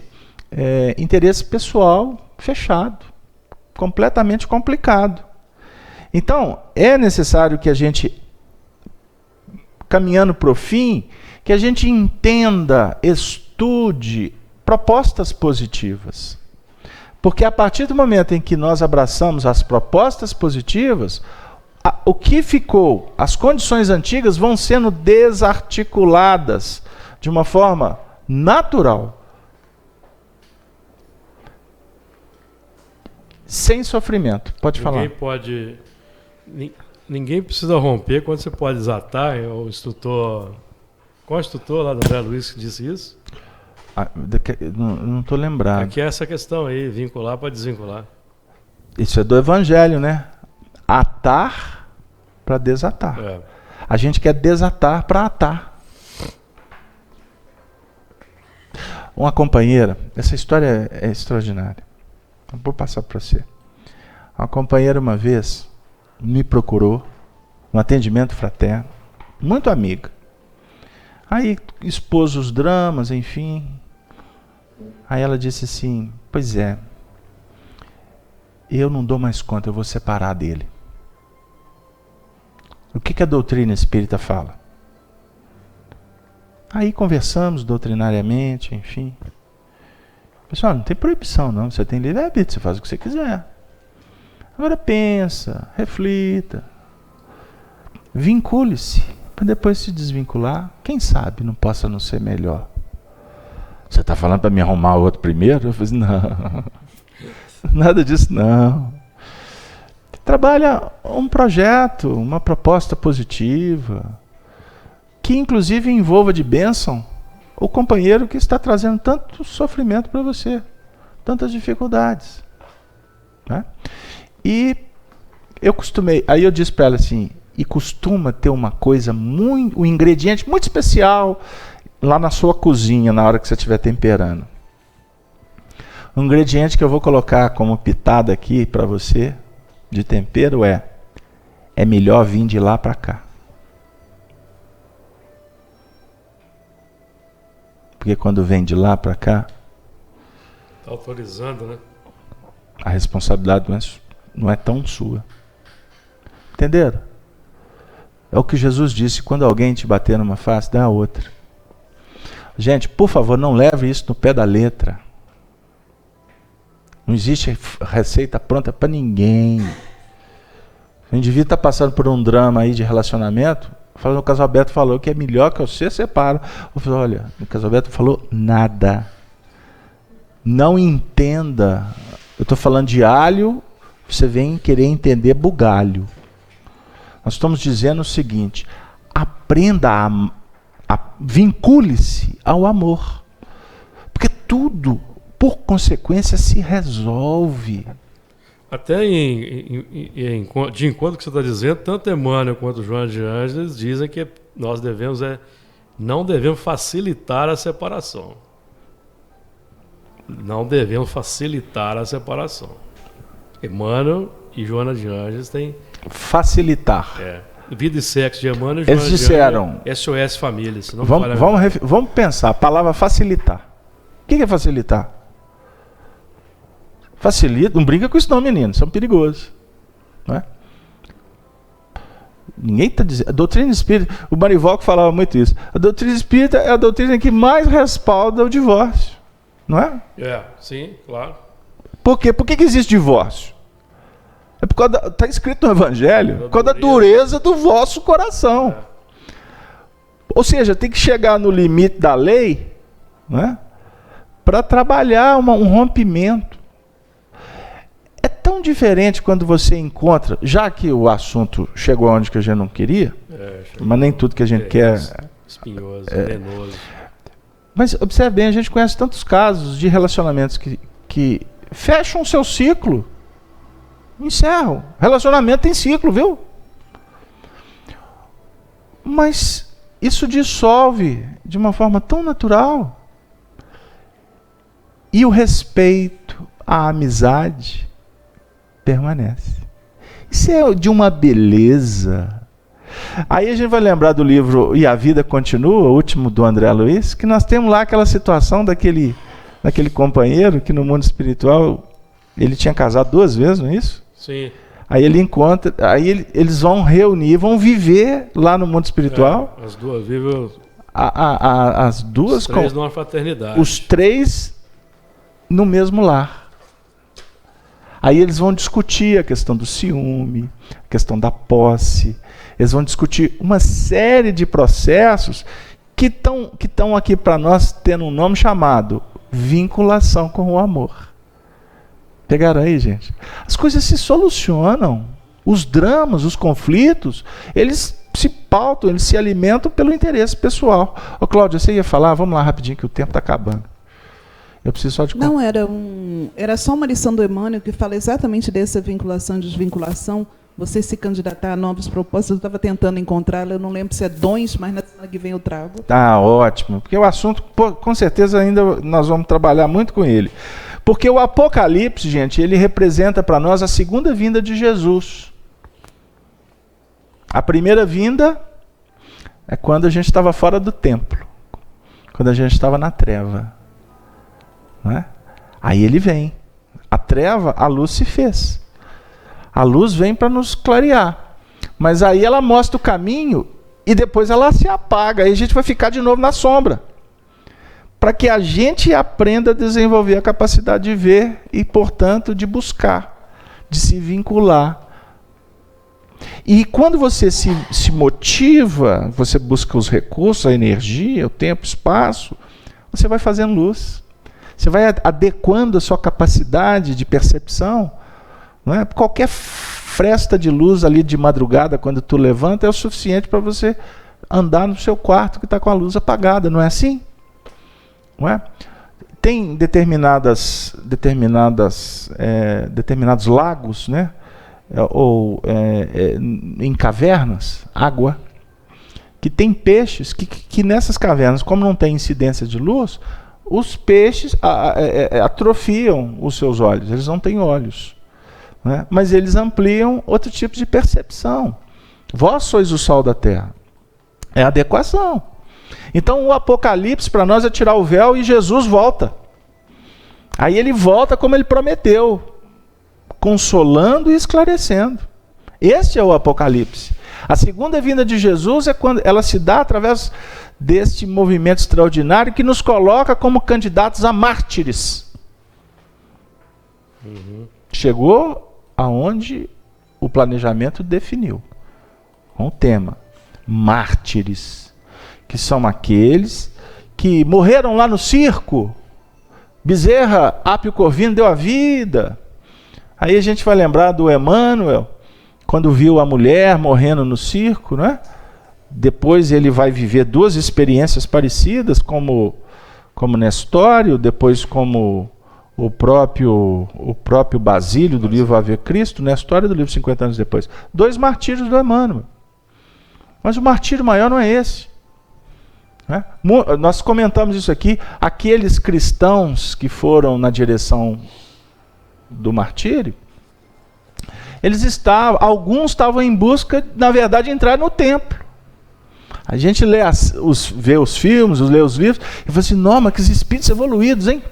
interesse pessoal fechado. Completamente complicado. Então, é necessário que a gente, caminhando para o fim, que a gente entenda, estude propostas positivas. Porque a partir do momento em que nós abraçamos as propostas positivas, o que ficou, as condições antigas vão sendo desarticuladas de uma forma natural. Sem sofrimento. Pode falar.
Ninguém precisa romper quando você pode desatar. O instrutor... Qual é o instrutor lá do André Luiz que disse isso?
Não estou lembrado.
Aqui é essa questão aí, vincular para desvincular.
Isso é do Evangelho, né? Atar para desatar. A gente quer desatar para atar. Uma companheira, essa história é extraordinária. Vou passar para você. Uma companheira uma vez me procurou no atendimento fraterno, muito amiga. Aí expôs os dramas, enfim. Aí ela disse assim, Pois é. Eu não dou mais conta, eu vou separar dele. O que a doutrina espírita fala? Aí conversamos doutrinariamente, enfim. Pessoal, não tem proibição não, você tem livre-arbítrio, você faz o que você quiser. Agora pensa, reflita, vincule-se, para depois se desvincular, quem sabe não possa não ser melhor. Você está falando para me arrumar outro primeiro? Eu falei, não, nada disso não. Trabalha um projeto, uma proposta positiva, que inclusive envolva de bênção o companheiro que está trazendo tanto sofrimento para você, tantas dificuldades, né? E eu costumei, aí eu disse para ela assim, e costuma ter uma coisa muito, um ingrediente muito especial lá na sua cozinha na hora que você estiver temperando. Um ingrediente que eu vou colocar como pitada aqui para você de tempero é melhor vir de lá para cá. Porque quando vem de lá para cá,
Está autorizando, né?
a responsabilidade não é tão sua. Entenderam? É o que Jesus disse, quando alguém te bater numa face, dá a outra. Gente, por favor, não leve isso no pé da letra. Não existe receita pronta para ninguém. O indivíduo está passando por um drama aí de relacionamento. O Casalberto falou que é melhor que você separe. Eu falei, olha, o Casalberto falou nada. Não entenda. Eu estou falando de alho, você vem querer entender bugalho. Nós estamos dizendo o seguinte: aprenda vincule-se ao amor. Porque tudo, por consequência, se resolve.
Até de encontro que você está dizendo, tanto Emmanuel quanto Joana de Ângeles dizem que nós não devemos facilitar a separação. Não devemos facilitar a separação. Emmanuel e Joana de Ângeles têm...
Facilitar.
Vida e Sexo de Emmanuel e
Eles disseram...
SOS Família. Se não
vamos pensar, a palavra facilitar. O que é facilitar? Facilita, não brinca com isso não, menino, são perigosos. Não é? Ninguém está dizendo. A doutrina espírita, o Marivalco falava muito isso. A doutrina espírita é a doutrina que mais respalda o divórcio. Não é?
Sim, claro.
Por quê? Por que existe divórcio? É por causa está escrito no Evangelho, por causa da dureza do vosso coração. Ou seja, tem que chegar no limite da lei, não é? Para trabalhar um rompimento. É tão diferente quando você encontra, já que o assunto chegou aonde que a gente não queria, mas nem tudo que a gente quer...
Espinhoso, venenoso.
Mas observe bem, a gente conhece tantos casos de relacionamentos que fecham o seu ciclo, encerram. Relacionamento tem ciclo, viu? Mas isso dissolve de uma forma tão natural. E o respeito, a amizade permanece. Isso é de uma beleza. Aí a gente vai lembrar do livro E a Vida Continua, o último do André Luiz, que nós temos lá aquela situação daquele companheiro que no mundo espiritual ele tinha casado 2 vezes, não é isso?
Sim.
Aí ele encontra, eles vão reunir, vão viver lá no mundo espiritual.
As duas vivem.
As duas.
Os 3 numa fraternidade.
Os 3 no mesmo lar. Aí eles vão discutir a questão do ciúme, a questão da posse. Eles vão discutir uma série de processos que estão aqui para nós tendo um nome chamado vinculação com o amor. Pegaram aí, gente? As coisas se solucionam. Os dramas, os conflitos, eles se pautam, eles se alimentam pelo interesse pessoal. Ô Cláudia, você ia falar? Vamos lá rapidinho que o tempo está acabando. Eu preciso só de...
Não, era só uma lição do Emmanuel que fala exatamente dessa vinculação e desvinculação. Você se candidatar a novos propósitos, eu estava tentando encontrá-la, eu não lembro se é dons, mas na semana que vem eu trago.
Tá ótimo, porque o assunto, com certeza ainda nós vamos trabalhar muito com ele. Porque o Apocalipse, gente, ele representa para nós a segunda vinda de Jesus. A primeira vinda é quando a gente estava fora do templo, quando a gente estava na treva. Não é? Aí ele vem. A treva, a luz se fez. A luz vem para nos clarear. Mas aí ela mostra o caminho e depois ela se apaga. Aí a gente vai ficar de novo na sombra. Para que a gente aprenda a desenvolver a capacidade de ver e, portanto, de buscar, de se vincular. E quando você se motiva, você busca os recursos, a energia, o tempo, o espaço, você vai fazendo luz. Você vai adequando a sua capacidade de percepção. Não é? Qualquer fresta de luz ali de madrugada, quando tu levanta, é o suficiente para você andar no seu quarto que está com a luz apagada, não é assim? Não é? Tem determinados lagos, né? Em cavernas, água, que tem peixes que nessas cavernas, como não tem incidência de luz, os peixes atrofiam os seus olhos, eles não têm olhos, né? Mas eles ampliam outro tipo de percepção. Vós sois o sol da terra. É adequação. Então o Apocalipse para nós é tirar o véu e Jesus volta. Aí ele volta como ele prometeu, consolando e esclarecendo. Este é o Apocalipse. A segunda vinda de Jesus é quando ela se dá através deste movimento extraordinário que nos coloca como candidatos a mártires. Chegou aonde o planejamento definiu, com o tema mártires, que são aqueles que morreram lá no circo. Bezerra, Apio Corvino deu a vida. Aí a gente vai lembrar do Emmanuel, quando viu a mulher morrendo no circo, não é? Depois ele vai viver duas experiências parecidas, como Nestório, depois como o próprio Basílio do livro Ave Cristo, Nestório do livro 50 anos depois. 2 martírios do Emmanuel. Mas o martírio maior não é esse. Né? Nós comentamos isso aqui, aqueles cristãos que foram na direção do martírio, alguns estavam em busca, na verdade, de entrar no templo. A gente vê os filmes, lê os livros, e fala assim, não, mas que espíritos evoluídos, hein?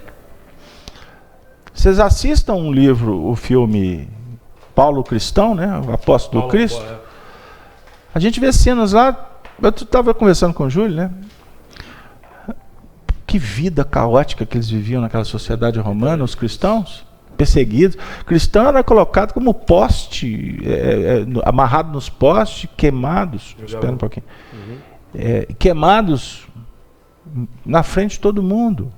Vocês assistam o filme Paulo Cristão, né? O Apóstolo do Cristo. A gente vê cenas lá, eu estava conversando com o Júlio, né? Que vida caótica que eles viviam naquela sociedade romana, os cristãos, perseguidos. Cristão era colocado como poste, amarrado nos postes, queimados. Espera um pouquinho. Queimados na frente de todo mundo.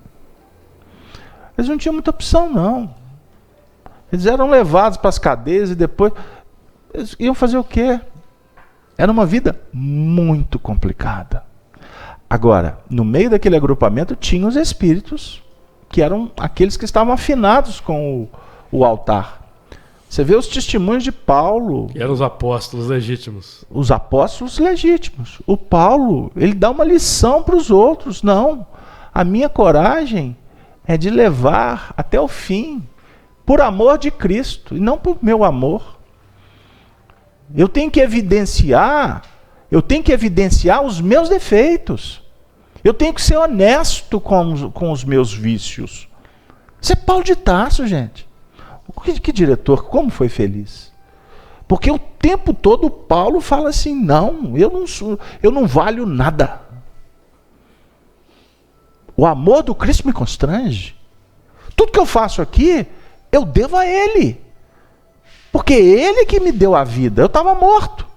Eles não tinham muita opção, não. Eles eram levados para as cadeias e depois eles iam fazer o quê? Era uma vida muito complicada. Agora, no meio daquele agrupamento tinha os espíritos, que eram aqueles que estavam afinados com o altar. Você vê os testemunhos de Paulo. Que
eram os apóstolos legítimos.
Os apóstolos legítimos. O Paulo, ele dá uma lição para os outros. Não, a minha coragem é de levar até o fim, por amor de Cristo, e não por meu amor. Eu tenho que evidenciar os meus defeitos. Eu tenho que ser honesto com os meus vícios. Isso é Paulo de Tarso, gente. Que diretor, como foi feliz? Porque o tempo todo Paulo fala assim, não, eu não valho nada. O amor do Cristo me constrange. Tudo que eu faço aqui, eu devo a Ele. Porque Ele que me deu a vida. Eu estava morto.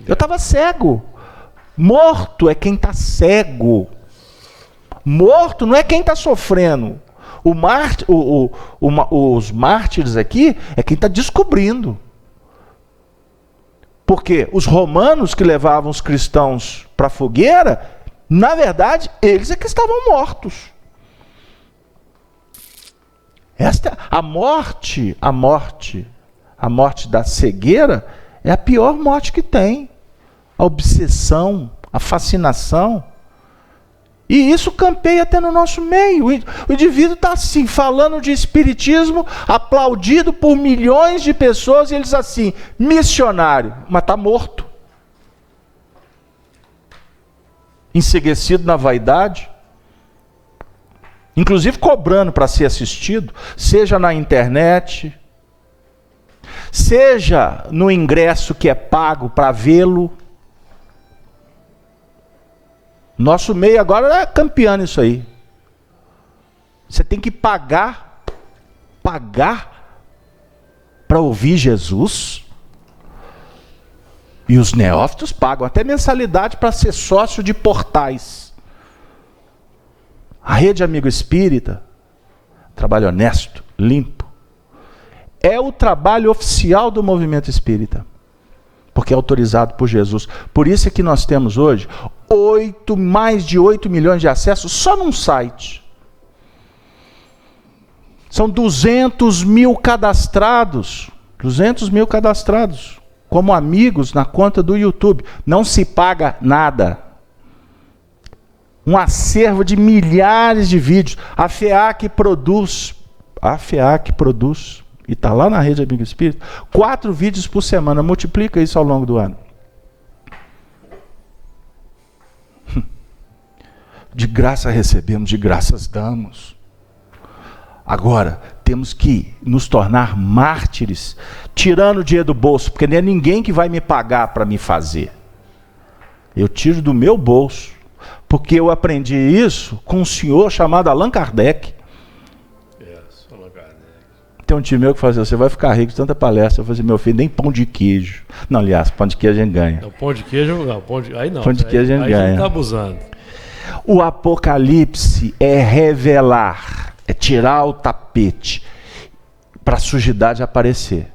Eu estava cego. Morto é quem está cego. Morto não é quem está sofrendo. Os mártires aqui é quem está descobrindo. Porque os romanos que levavam os cristãos para a fogueira, na verdade, eles é que estavam mortos. A morte da cegueira é a pior morte que tem. A obsessão, a fascinação. E isso campeia até no nosso meio. O indivíduo está assim, falando de espiritismo, aplaudido por milhões de pessoas, e eles assim, missionário, mas está morto. Enseguecido na vaidade. inclusive cobrando para ser assistido, seja na internet, seja no ingresso que é pago para vê-lo. Nosso meio agora é campeão nisso aí. Você tem que pagar para ouvir Jesus. E os neófitos pagam até mensalidade para ser sócio de portais. A Rede Amigo Espírita, trabalho honesto, limpo, é o trabalho oficial do movimento espírita, porque é autorizado por Jesus. Por isso é que nós temos hoje mais de 8 milhões de acessos só num site. São 200 mil cadastrados, como amigos na conta do YouTube. Não se paga nada. Um acervo de milhares de vídeos. A FEAC produz, e está lá na Rede Amigo Espírita, 4 vídeos por semana. Multiplica isso ao longo do ano. De graça recebemos, de graças damos. Agora, temos que nos tornar mártires, tirando o dinheiro do bolso, porque não é ninguém que vai me pagar para me fazer. Eu tiro do meu bolso, porque eu aprendi isso com um senhor chamado Allan Kardec.
Allan Kardec.
Tem um tio meu que fala assim: você vai ficar rico de tanta palestra. Eu falei assim: meu filho, nem pão de queijo. Não, aliás, pão de queijo a gente ganha.
Não, pão de queijo, não. Aí não.
Pão de queijo a gente ganha.
Aí está abusando.
O Apocalipse é revelar, é tirar o tapete para a sujidade aparecer.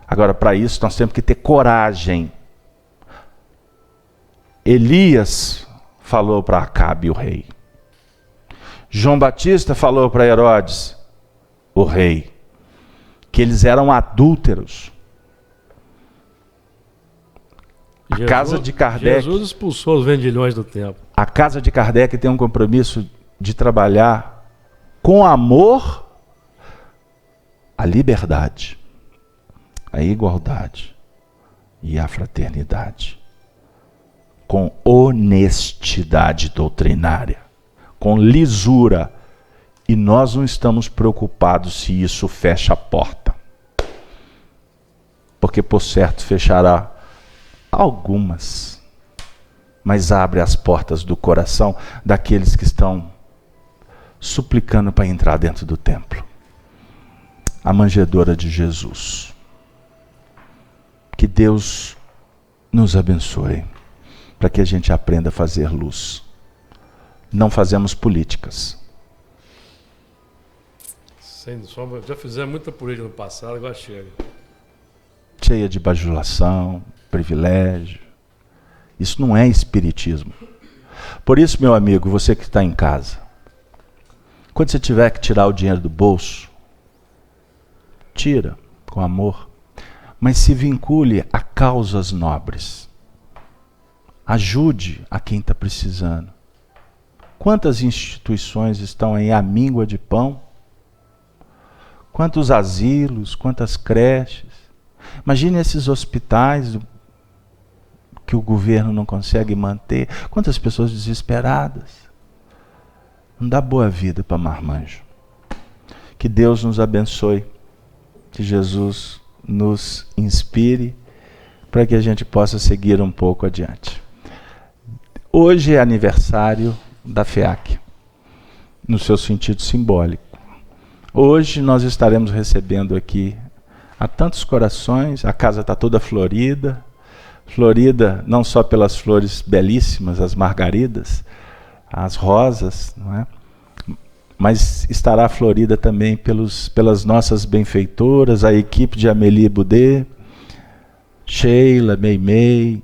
Agora, para isso, nós temos que ter coragem. Elias falou para Acabe, o rei. João Batista falou para Herodes, o rei, que eles eram adúlteros. A casa de Kardec,
Jesus expulsou os vendilhões do templo.
A casa de Kardec tem um compromisso de trabalhar com amor a liberdade, a igualdade e a fraternidade, com honestidade doutrinária, com lisura. E nós não estamos preocupados se isso fecha a porta, porque por certo fechará algumas, mas abre as portas do coração daqueles que estão suplicando para entrar dentro do templo. A manjedoura de Jesus. Que Deus nos abençoe, para que a gente aprenda a fazer luz. Não fazemos políticas.
Sem sombra, já fizemos muita política no passado, agora chega.
Cheia de bajulação, privilégio. Isso não é espiritismo. Por isso, meu amigo, você que está em casa, quando você tiver que tirar o dinheiro do bolso, tira com amor, mas se vincule a causas nobres. Ajude a quem está precisando. Quantas instituições estão aí à míngua de pão? Quantos asilos, quantas creches? Imagine esses hospitais que o governo não consegue manter. Quantas pessoas desesperadas. Não dá boa vida para marmanjo. Que Deus nos abençoe. Que Jesus nos inspire para que a gente possa seguir um pouco adiante. Hoje é aniversário da FEAC, no seu sentido simbólico. Hoje nós estaremos recebendo aqui a tantos corações, a casa está toda florida, florida não só pelas flores belíssimas, as margaridas, as rosas, não é? Mas estará florida também pelas nossas benfeitoras, a equipe de Amélie Boudet, Sheila, Meimei,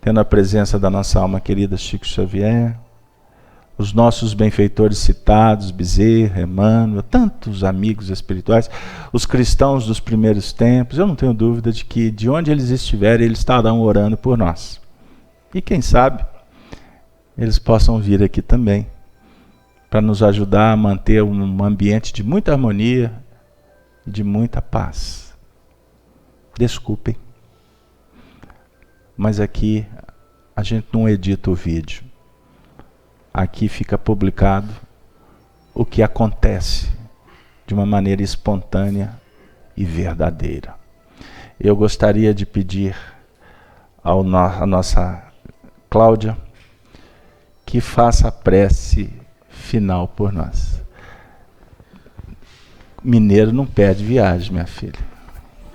tendo a presença da nossa alma querida Chico Xavier, os nossos benfeitores citados, Bezerra, Emmanuel, tantos amigos espirituais, os cristãos dos primeiros tempos. Eu não tenho dúvida de que, de onde eles estiverem, eles estarão orando por nós. E quem sabe, eles possam vir aqui também, para nos ajudar a manter um ambiente de muita harmonia e de muita paz. Desculpem, mas aqui a gente não edita o vídeo. Aqui fica publicado o que acontece de uma maneira espontânea e verdadeira. Eu gostaria de pedir à nossa Cláudia que faça a prece final por nós. Mineiro não perde viagem, minha filha.